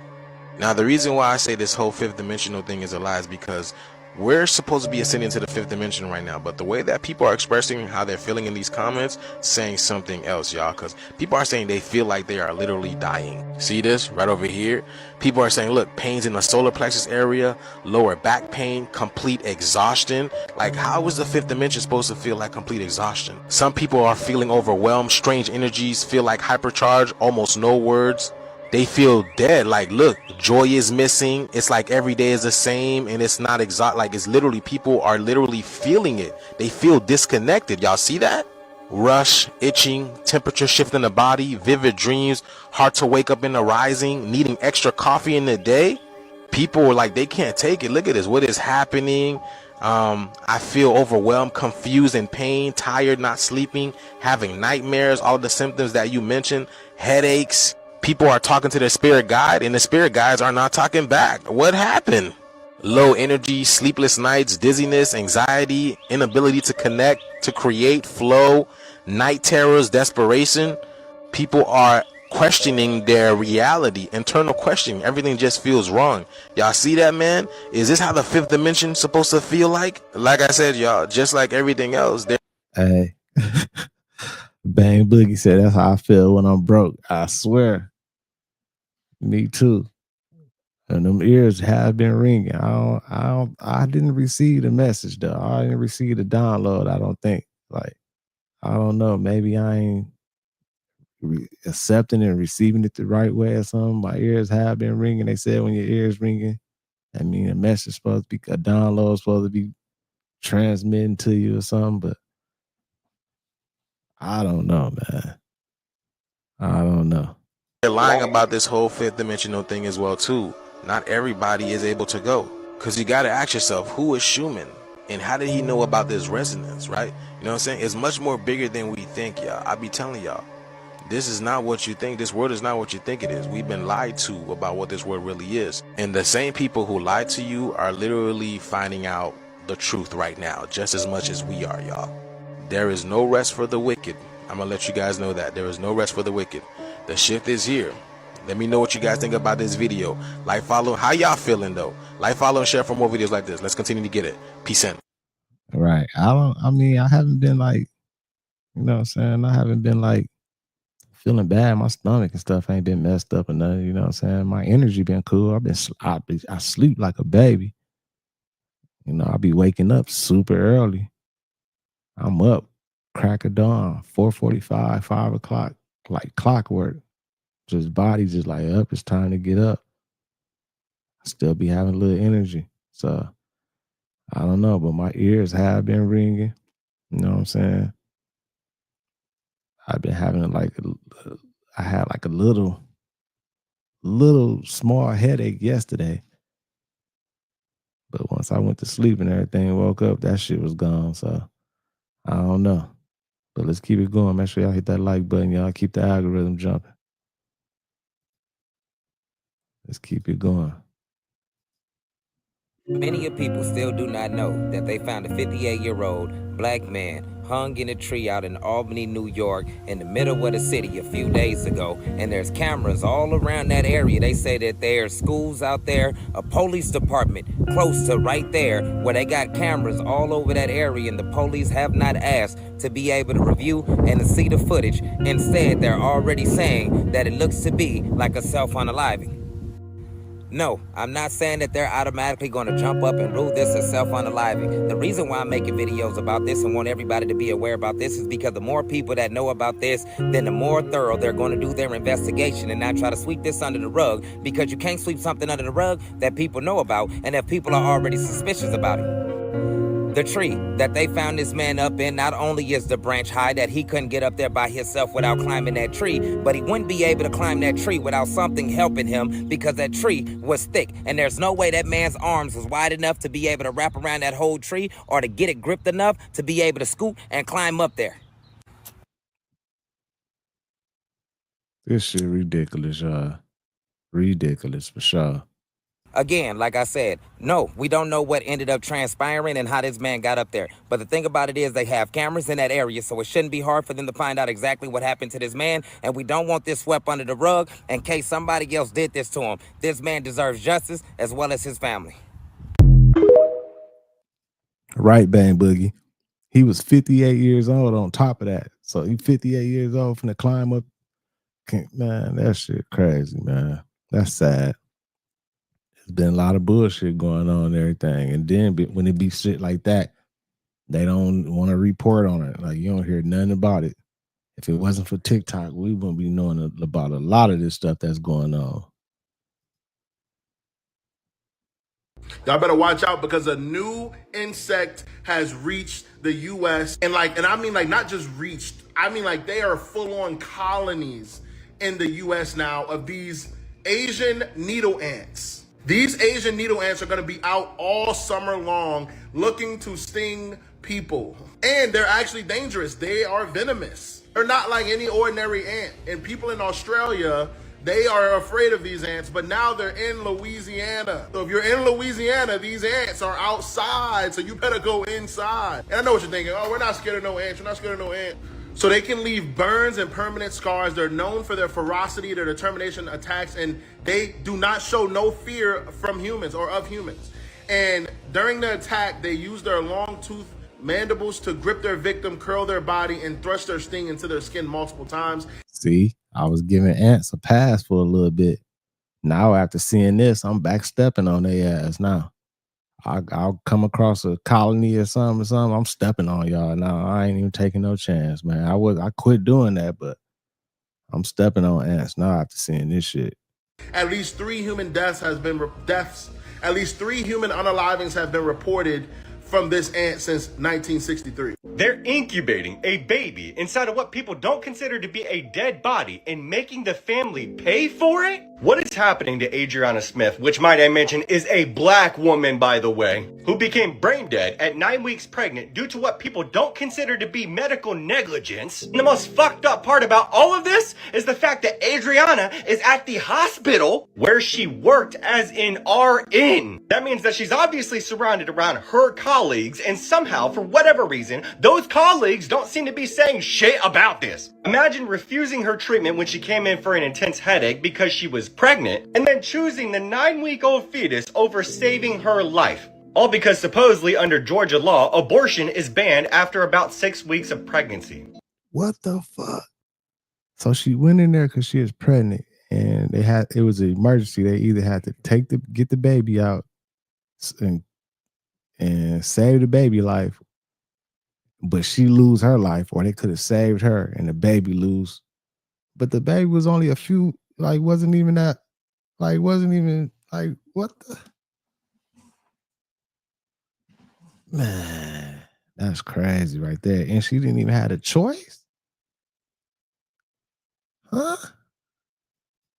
Now, the reason why I say this whole fifth dimensional thing is a lie is because we're supposed to be ascending to the fifth dimension right now, but the way that people are expressing how they're feeling in these comments, saying something else, y'all, because people are saying they feel like they are literally dying. See this right over here? People are saying, look, pains in the solar plexus area, lower back pain, complete exhaustion. Like, how is the fifth dimension supposed to feel like complete exhaustion? Some people are feeling overwhelmed, strange energies, feel like hypercharged, almost no words. They feel dead. Like, look, joy is missing. It's like every day is the same and it's not like it's literally, people are literally feeling it. They feel disconnected. Y'all see that? Rush, itching, temperature shift in the body, vivid dreams, hard to wake up in the rising, needing extra coffee in the day. People are like, they can't take it. Look at this. What is happening? I feel overwhelmed, confused, and pain, tired, not sleeping, having nightmares, all the symptoms that you mentioned, headaches. People are talking to their spirit guide and the spirit guides are not talking back. What happened? Low energy, sleepless nights, dizziness, anxiety, inability to connect, to create, flow, night terrors, desperation. People are questioning their reality, internal questioning. Everything just feels wrong. Y'all see that, man? Is this how the fifth dimension supposed to feel like? Like I said, y'all, just like everything else. Hey. Bang Boogie said that's how I feel when I'm broke. I swear. Me too. And them ears have been ringing. I didn't receive the message though. I didn't receive the download, I don't think. Like, I don't know. Maybe I ain't accepting and receiving it the right way or something. My ears have been ringing. They said when your ears ringing, I mean a message supposed to be, a download supposed to be transmitting to you or something, but I don't know, man. I don't know. They're lying about this whole fifth dimensional thing as well too. Not everybody is able to go, because you got to ask yourself, who is Schumann and how did he know about this resonance, right? You know what I'm saying? It's much more bigger than we think, y'all. I be telling y'all, this is not what you think. This world is not what you think it is. We've been lied to about what this world really is, and the same people who lied to you are literally finding out the truth right now, just as much as we are, y'all. There is no rest for the wicked. I'm gonna let you guys know that there is no rest for the wicked. The shift is here. Let me know what you guys think about this video. Like, follow. How y'all feeling though? Like, follow, and share for more videos like this. Let's continue to get it. Peace in. Right. I mean, I haven't been like, you know what I'm saying? I haven't been like feeling bad. My stomach and stuff ain't been messed up or nothing. You know what I'm saying? My energy been cool. I sleep like a baby. You know, I be waking up super early. I'm up, crack of dawn, 4:45, 5 o'clock, like clockwork. Just body just like up. It's time to get up. I still be having a little energy. So I don't know, but my ears have been ringing. You know what I'm saying? I've been having like, I had like a little small headache yesterday. But once I went to sleep and everything, woke up, that shit was gone. So I don't know. But let's keep it going. Make sure y'all hit that like button, y'all. Keep the algorithm jumping. Let's keep it going. Many of people still do not know that they found a 58-year-old black man hung in a tree out in Albany, New York, in the middle of the city a few days ago. And there's cameras all around that area. They say that there's schools out there, a police department close to right there, where they got cameras all over that area, and the police have not asked to be able to review and to see the footage. Instead, they're already saying that it looks to be like a self-unaliving. No, I'm not saying that they're automatically going to jump up and rule this as self-unaliving. The reason why I'm making videos about this and want everybody to be aware about this is because the more people that know about this, then the more thorough they're going to do their investigation and not try to sweep this under the rug, because you can't sweep something under the rug that people know about and that people are already suspicious about it. The tree that they found this man up in not only is the branch high that he couldn't get up there by himself without climbing that tree, but he wouldn't be able to climb that tree without something helping him because that tree was thick. And there's no way that man's arms was wide enough to be able to wrap around that whole tree or to get it gripped enough to be able to scoot and climb up there. This shit ridiculous, y'all. Ridiculous for sure. Again, like I said, no, we don't know what ended up transpiring and how this man got up there. But the thing about it is they have cameras in that area, so it shouldn't be hard for them to find out exactly what happened to this man. And we don't want this swept under the rug in case somebody else did this to him. This man deserves justice as well as his family. Right, Bang Boogie. He was 58 years old on top of that. So he 58 years old finna climb up. Man, that shit crazy, man. That's sad. There's been a lot of bullshit going on and everything. And then when it be shit like that, they don't want to report on it. Like, you don't hear nothing about it. If it wasn't for TikTok, we wouldn't be knowing about a lot of this stuff that's going on. Y'all better watch out because a new insect has reached the U.S. And I mean not just reached, I mean like they are full-on colonies in the U.S. now of these Asian needle ants. These Asian needle ants are going to be out all summer long looking to sting people. And they're actually dangerous. They are venomous. They're not like any ordinary ant. And people in Australia, they are afraid of these ants, but now they're in Louisiana. So if you're in Louisiana, these ants are outside, so you better go inside. And I know what you're thinking. Oh, we're not scared of no ants. We're not scared of no ants. So they can leave burns and permanent scars. They're known for their ferocity, their determination, attacks, and they do not show no fear from humans or of humans. And during the attack, they use their long tooth mandibles to grip their victim, curl their body, and thrust their sting into their skin multiple times. See, I was giving ants a pass for a little bit. Now after seeing this, I'm backstepping on their ass now. I'll come across a colony or something, I'm stepping on y'all now. I ain't even taking no chance, man. I quit doing that, but I'm stepping on ants now after seeing this shit. At least 3 human at least 3 human unalivings have been reported from this ant since 1963. They're incubating a baby inside of what people don't consider to be a dead body and making the family pay for it? What is happening to Adriana Smith, which might I mention is a black woman, by the way, who became brain dead at 9 weeks pregnant due to what people don't consider to be medical negligence? And the most fucked up part about all of this is the fact that Adriana is at the hospital where she worked as an RN. That means that she's obviously surrounded around her colleagues, and somehow, for whatever reason, those colleagues don't seem to be saying shit about this. Imagine refusing her treatment when she came in for an intense headache because she was pregnant, and then choosing the 9-week-old fetus over saving her life. All because supposedly under Georgia law, abortion is banned after about 6 weeks of pregnancy. What the fuck? So she went in there because she was pregnant, and it was an emergency. They either had to get the baby out and save the baby life, but she lose her life, or they could have saved her and the baby lose. But the baby was only a few, wasn't even what the? Man, that's crazy right there. And she didn't even have a choice? Huh?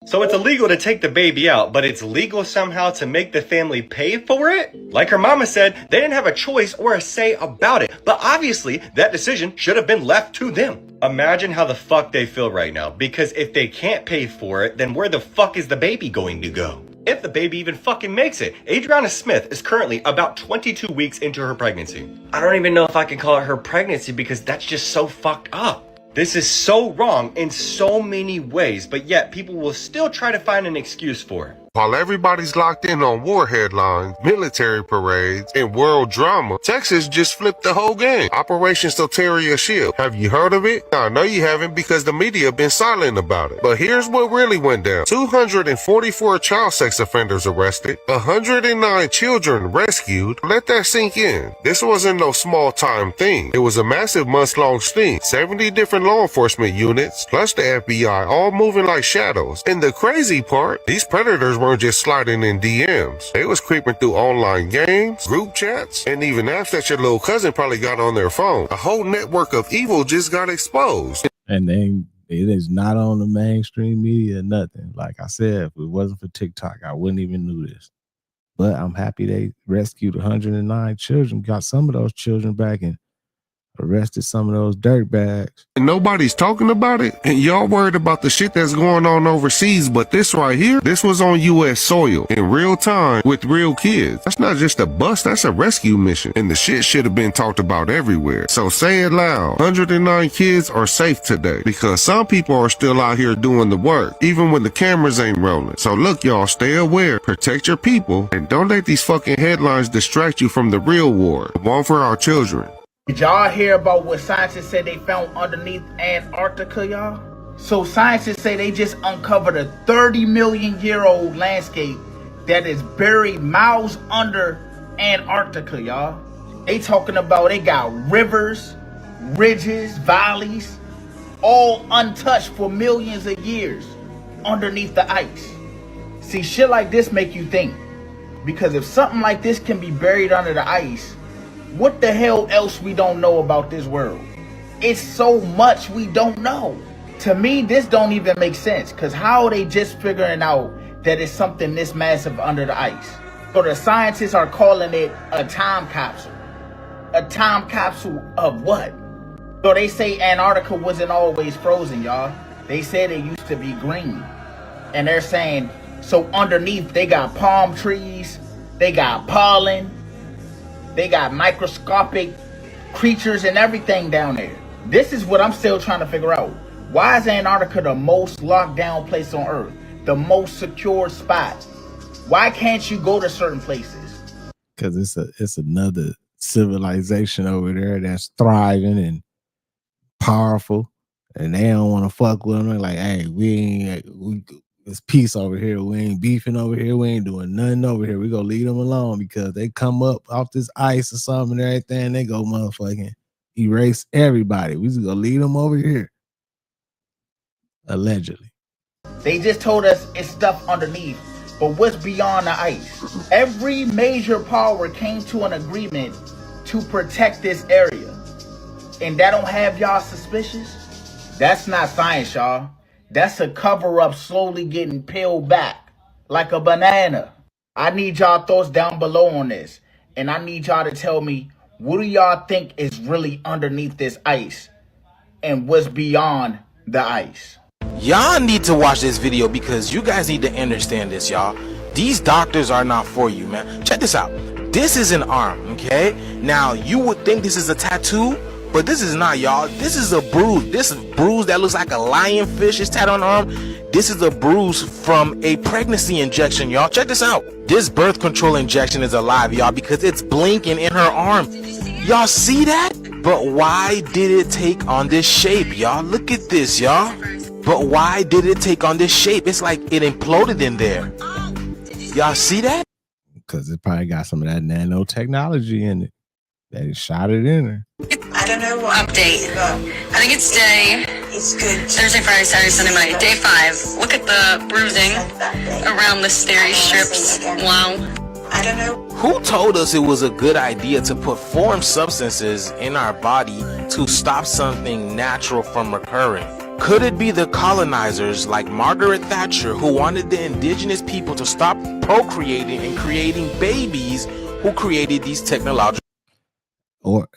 So it's illegal to take the baby out, but it's legal somehow to make the family pay for it? Like her mama said, they didn't have a choice or a say about it, but obviously that decision should have been left to them. Imagine how the fuck they feel right now, because if they can't pay for it, then where the fuck is the baby going to go? If the baby even fucking makes it. Adriana Smith is currently about 22 weeks into her pregnancy. I don't even know if I can call it her pregnancy because that's just so fucked up. This is so wrong in so many ways, but yet people will still try to find an excuse for it. While everybody's locked in on war headlines, military parades, and world drama, Texas just flipped the whole game. Operation Soteria Shield. Have you heard of it? I know you haven't because the media been silent about it. But here's what really went down. 244 child sex offenders arrested, 109 children rescued. Let that sink in. This wasn't no small time thing. It was a massive months-long sting. 70 different law enforcement units, plus the FBI, all moving like shadows. And the crazy part, these predators were weren't just sliding in DMs. They was creeping through online games, group chats, and even apps that your little cousin probably got on their phone. A whole network of evil just got exposed. And then it is not on the mainstream media or nothing. Like I said, if it wasn't for TikTok, I wouldn't even knew this. But I'm happy they rescued 109 children, got some of those children back, and arrested some of those dirtbags. And nobody's talking about it, and y'all worried about the shit that's going on overseas, but this right here, this was on U.S. soil in real time with real kids. That's not just a bust, that's a rescue mission, and the shit should have been talked about everywhere. So say it loud, 109 kids are safe today, because some people are still out here doing the work, even when the cameras ain't rolling. So look, y'all, stay aware, protect your people, and don't let these fucking headlines distract you from the real war, the one for our children. Did y'all hear about what scientists said they found underneath Antarctica, y'all? So scientists say they just uncovered a 30-million-year-old landscape that is buried miles under Antarctica, y'all. They talking about they got rivers, ridges, valleys, all untouched for millions of years underneath the ice. See, shit like this make you think. Because if something like this can be buried under the ice, what the hell else we don't know about this world? It's so much we don't know. To me, this don't even make sense, because how are they just figuring out that it's something this massive under the ice? So the scientists are calling it a time capsule. A time capsule of what? So they say Antarctica wasn't always frozen, y'all. They said it used to be green. And they're saying, so underneath they got palm trees, they got pollen, they got microscopic creatures and everything down there. This is what I'm still trying to figure out. Why is Antarctica the most locked down place on Earth? The most secure spot? Why can't you go to certain places? Because it's another civilization over there that's thriving and powerful, and they don't want to fuck with them. They're like, hey, it's peace over here. We ain't beefing over here. We ain't doing nothing over here. We gonna leave them alone, because they come up off this ice or something and everything. They go motherfucking erase everybody. We just gonna leave them over here. Allegedly. They just told us it's stuff underneath, but what's beyond the ice? Every major power came to an agreement to protect this area. And that don't have y'all suspicious? That's not science, y'all. That's a cover-up slowly getting peeled back like a banana. I need y'all thoughts down below on this. And I need y'all to tell me, what do y'all think is really underneath this ice? And what's beyond the ice? Y'all need to watch this video, because you guys need to understand this, y'all. These doctors are not for you, man. Check this out. This is an arm, okay? Now, you would think this is a tattoo, but this is not, y'all. This is a bruise. This bruise that looks like a lionfish is tattooed on the arm. This is a bruise from a pregnancy injection, y'all. Check this out. This birth control injection is alive, y'all, because it's blinking in her arm. Y'all see that? But why did it take on this shape, y'all? Look at this, y'all. But why did it take on this shape? It's like it imploded in there. Y'all see that? Because it probably got some of that nanotechnology in it. They shot it in her. I don't know what update. I think it's day. It's good. Thursday, Friday, Saturday, Sunday, Monday. Day 5. Look at the bruising around the steri strips. Wow. I don't know. Who told us it was a good idea to put foreign substances in our body to stop something natural from occurring? Could it be the colonizers like Margaret Thatcher, who wanted the indigenous people to stop procreating and creating babies, who created these technological? Or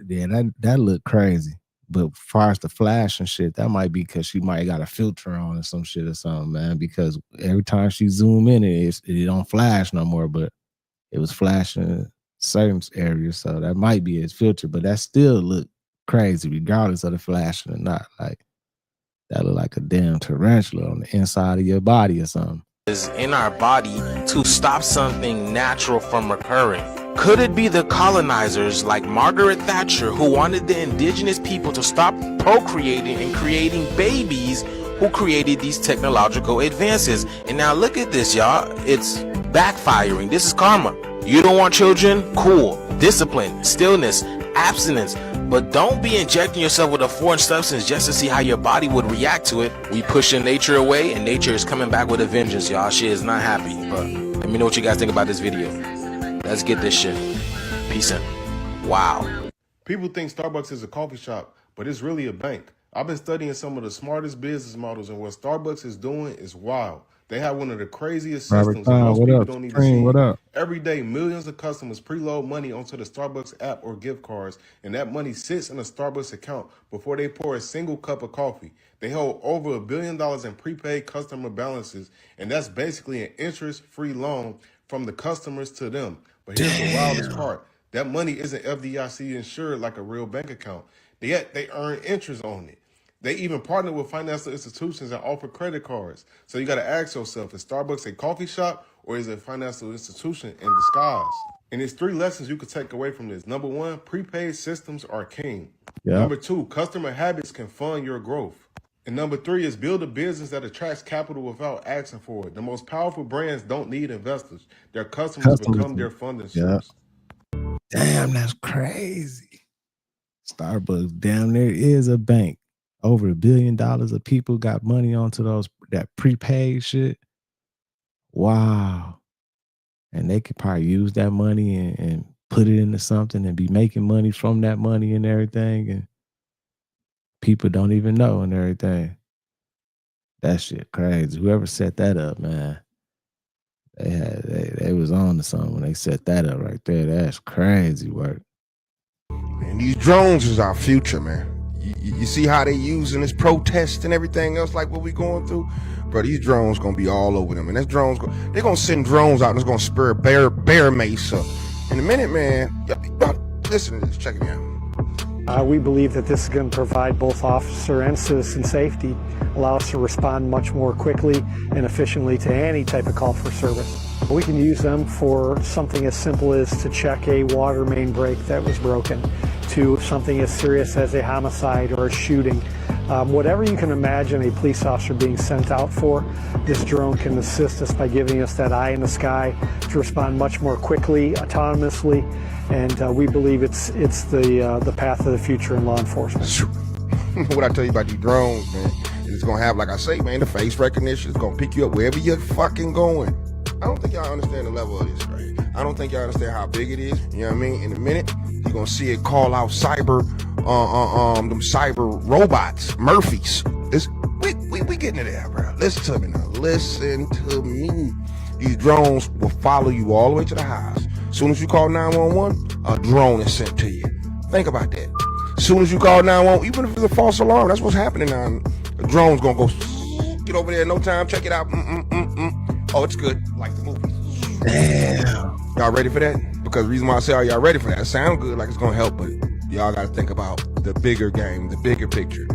yeah, that looked crazy. But as far as the flash and shit, that might be because she might got a filter on or some shit or something, man. Because every time she zoom in, it don't flash no more. But it was flashing certain areas, so that might be its filter. But that still look crazy, regardless of the flashing or not. Like that look like a damn tarantula on the inside of your body or something. Is in our body to stop something natural from occurring. Could it be the colonizers like Margaret Thatcher, who wanted the indigenous people to stop procreating and creating babies, who created these technological advances? And now look at this, y'all. It's backfiring. This is karma. You don't want children? Cool. Discipline, stillness. abstinence. But don't be injecting yourself with a foreign substance just to see how your body would react to it. We pushing nature away, and nature is coming back with a vengeance, y'all. Shit is not happy. But let me know what you guys think about this video. Let's get this shit. Peace out. Wow. People think Starbucks is a coffee shop, but it's really a bank. I've been studying some of the smartest business models, and what Starbucks is doing is wild. They have one of the craziest Robert systems that Khan, most what people up? don't even Supreme, see. what up? Every day, millions of customers preload money onto the Starbucks app or gift cards, and that money sits in a Starbucks account before they pour a single cup of coffee. They hold over $1 billion in prepaid customer balances, and that's basically an interest-free loan from the customers to them. But here's the wildest part. That money isn't FDIC insured like a real bank account. Yet they earn interest on it. They even partner with financial institutions and offer credit cards. So you got to ask yourself, is Starbucks a coffee shop or is it a financial institution in disguise? And there's 3 lessons you could take away from this. Number 1, prepaid systems are king. Yeah. Number 2, customer habits can fund your growth. And number 3 is build a business that attracts capital without asking for it. The most powerful brands don't need investors. Their customers become their funding source. Damn, that's crazy. Starbucks damn near is a bank. Over $1 billion of people got money onto that prepaid shit. Wow. And they could probably use that money and put it into something and be making money from that money and everything. And people don't even know and everything. That shit crazy. Whoever set that up, man, they was on to something when they set that up right there. That's crazy work. And these drones is our future, man. You see how they using this protest and everything else, like what we going through, bro. These drones gonna be all over them, and that's drones. They're gonna send drones out, and it's gonna spur bear mace up in a minute, man. Listen to this. Check it out. We believe that this is going to provide both officer and citizen safety, allow us to respond much more quickly and efficiently to any type of call for service. We can use them for something as simple as to check a water main break that was broken, to something as serious as a homicide or a shooting. Whatever you can imagine a police officer being sent out for, this drone can assist us by giving us that eye in the sky to respond much more quickly, autonomously, and we believe it's the path of the future in law enforcement. What I tell you about these drones, man, it's gonna have, like I say, man, the face recognition. It's gonna pick you up wherever you're fucking going. I don't think y'all understand the level of this, right? I don't think y'all understand how big it is. You know what I mean? In a minute, you're gonna see it call out them cyber robots, Murphys. We getting to there, bro. Listen to me now. Listen to me. These drones will follow you all the way to the house. As soon as you call 911, a drone is sent to you. Think about that. As soon as you call 911, even if it's a false alarm, that's what's happening now. The drone's gonna go get over there in no time. Check it out. Oh, it's good. Like the movie. Damn. Y'all ready for that? Because the reason why I say, are y'all ready for that? It sounds good, like it's gonna help, but y'all gotta think about the bigger game, the bigger picture.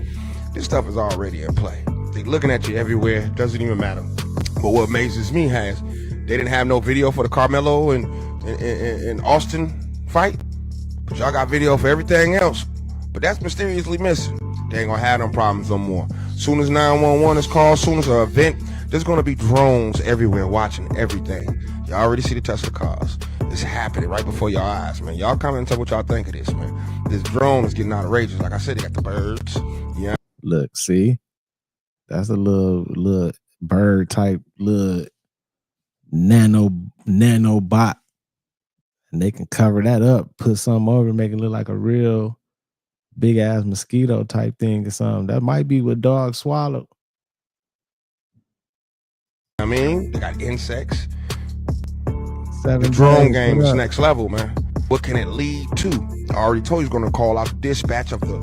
This stuff is already in play. They're looking at you everywhere. Doesn't even matter. But what amazes me they didn't have no video for the Carmelo and Austin fight, but y'all got video for everything else. But that's mysteriously missing. They ain't gonna have them problems no more. Soon as 911 is called, soon as an event, there's gonna be drones everywhere watching everything. Y'all already see the Tesla cars. It's happening right before your eyes, man. Y'all comment and tell what y'all think of this, man. This drone is getting outrageous. Like I said, they got the birds. Yeah. Look, see? That's a little bird type, little nanobot. And they can cover that up, put something over, make it look like a real big ass mosquito type thing or something. That might be what dogs swallow. I mean, they got insects. The drone game is next level, man. What can it lead to? I already told you it's gonna call out the dispatch of the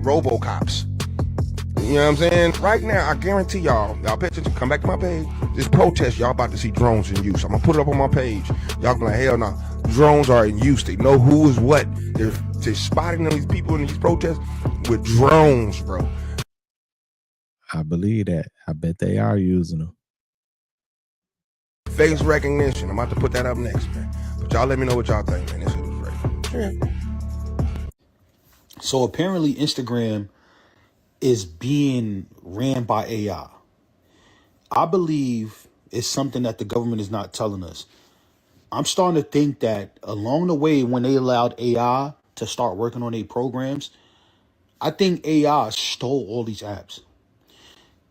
RoboCops. You know what I'm saying? Right now, I guarantee y'all pay attention, come back to my page. This protest, y'all about to see drones in use. I'm gonna put it up on my page. Y'all gonna be like, hell no. Drones are in use. They know who is what. They're spotting these people in these protests with drones, bro. I believe that. I bet they are using them. Face recognition. I'm about to put that up next, man. But y'all let me know what y'all think, man. This is great. So apparently Instagram is being ran by AI. I believe it's something that the government is not telling us. I'm starting to think that along the way, when they allowed AI to start working on their programs. I think AI stole all these apps.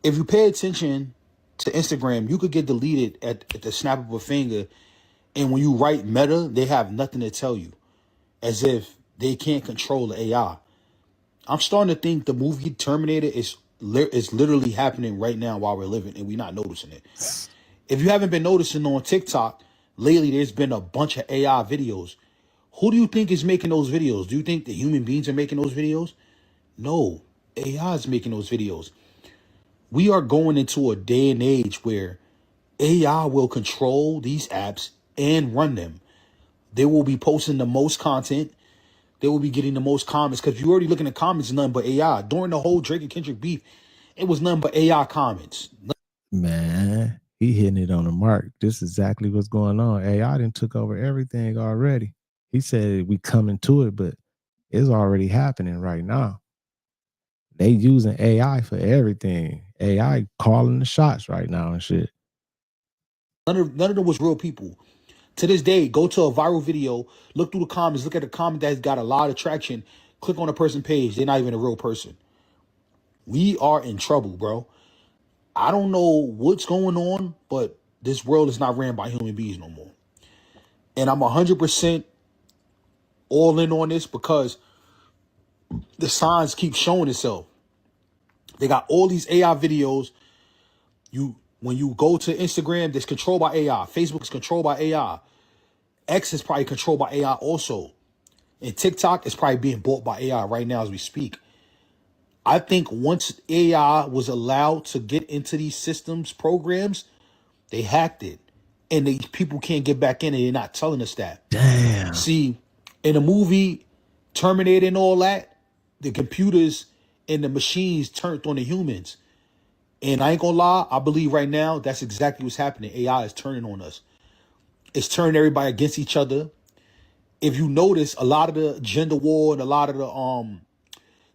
If you pay attention to Instagram, you could get deleted at the snap of a finger. And when you write Meta, they have nothing to tell you, as if they can't control the AI. I'm starting to think the movie Terminator is literally happening right now while we're living, and we're not noticing it. If you haven't been noticing on TikTok, lately there's been a bunch of AI videos. Who do you think is making those videos? Do you think the human beings are making those videos? No, AI is making those videos. We are going into a day and age where AI will control these apps and run them. They will be posting the most content. They will be getting the most comments, because you already looking at comments, nothing but AI. During the whole Drake and Kendrick beef, it was nothing but AI comments. Man, he hitting it on the mark. This is exactly what's going on. AI done took over everything already. He said we coming to it, but it's already happening right now. They using AI for everything. AI calling the shots right now and shit. None of them was real people. To this day, go to a viral video, look through the comments, look at the comment that's got a lot of traction, click on a person page, they're not even a real person. We are in trouble, bro. I don't know what's going on, but this world is not ran by human beings no more. And I'm 100% all in on this because the signs keep showing itself. They got all these AI videos. When you go to Instagram, that's controlled by AI. Facebook is controlled by AI. X is probably controlled by AI also. And TikTok is probably being bought by AI right now as we speak. I think once AI was allowed to get into these systems, programs, they hacked it. And people can't get back in it. They're not telling us that. Damn. See, in the movie Terminator and all that, the computers and the machines turned on the humans. And I ain't gonna lie, I believe right now that's exactly what's happening. AI is turning on us. It's turning everybody against each other. If you notice, a lot of the gender war and a lot of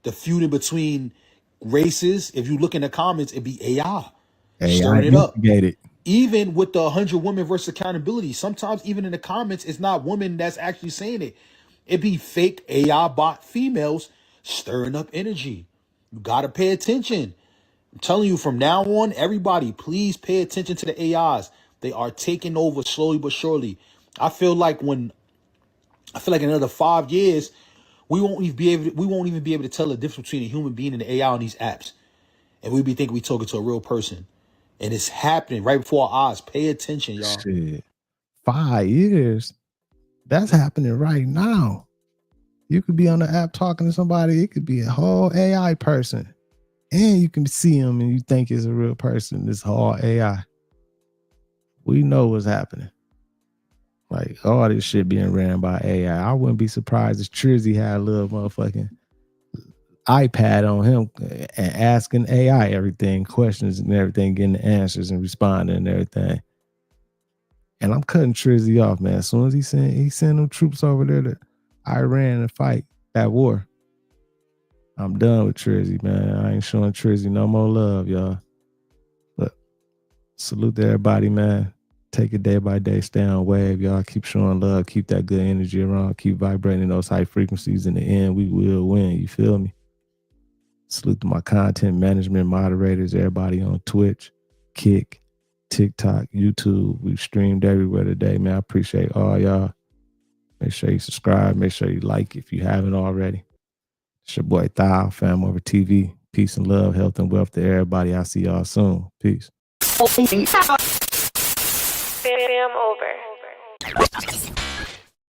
the feuding between races, if you look in the comments, it'd be AI stirring it up. Even with the 100 women versus accountability, sometimes even in the comments, it's not women that's actually saying it. It'd be fake AI bot females stirring up energy. You gotta pay attention. I'm telling you, from now on, everybody, please pay attention to the AIs. They are taking over slowly but surely. I feel like in another 5 years, we won't even be able to tell the difference between a human being and the AI on these apps. And we'll be thinking we talking to a real person. And it's happening right before our eyes. Pay attention, y'all. Shit. 5 years? That's happening right now. You could be on the app talking to somebody. It could be a whole AI person. And you can see them and you think it's a real person. It's all AI. We know what's happening. Like, all this shit being ran by AI. I wouldn't be surprised if Trizzy had a little motherfucking iPad on him and asking AI everything, questions and everything, getting the answers and responding and everything. And I'm cutting Trizzy off, man. As soon as he sent them troops over there to Iran to fight that war, I'm done with Trizzy, man. I ain't showing Trizzy no more love, y'all. But salute to everybody, man. Take it day by day. Stay on wave, y'all. Keep showing love. Keep that good energy around. Keep vibrating those high frequencies. In the end, we will win. You feel me? Salute to my content management moderators, everybody on Twitch, Kick, TikTok, YouTube. We've streamed everywhere today, man. I appreciate all y'all. Make sure you subscribe. Make sure you like if you haven't already. It's your boy Thao, FamOverTV. Peace and love, health and wealth to everybody. I'll see y'all soon. Peace. Fam over.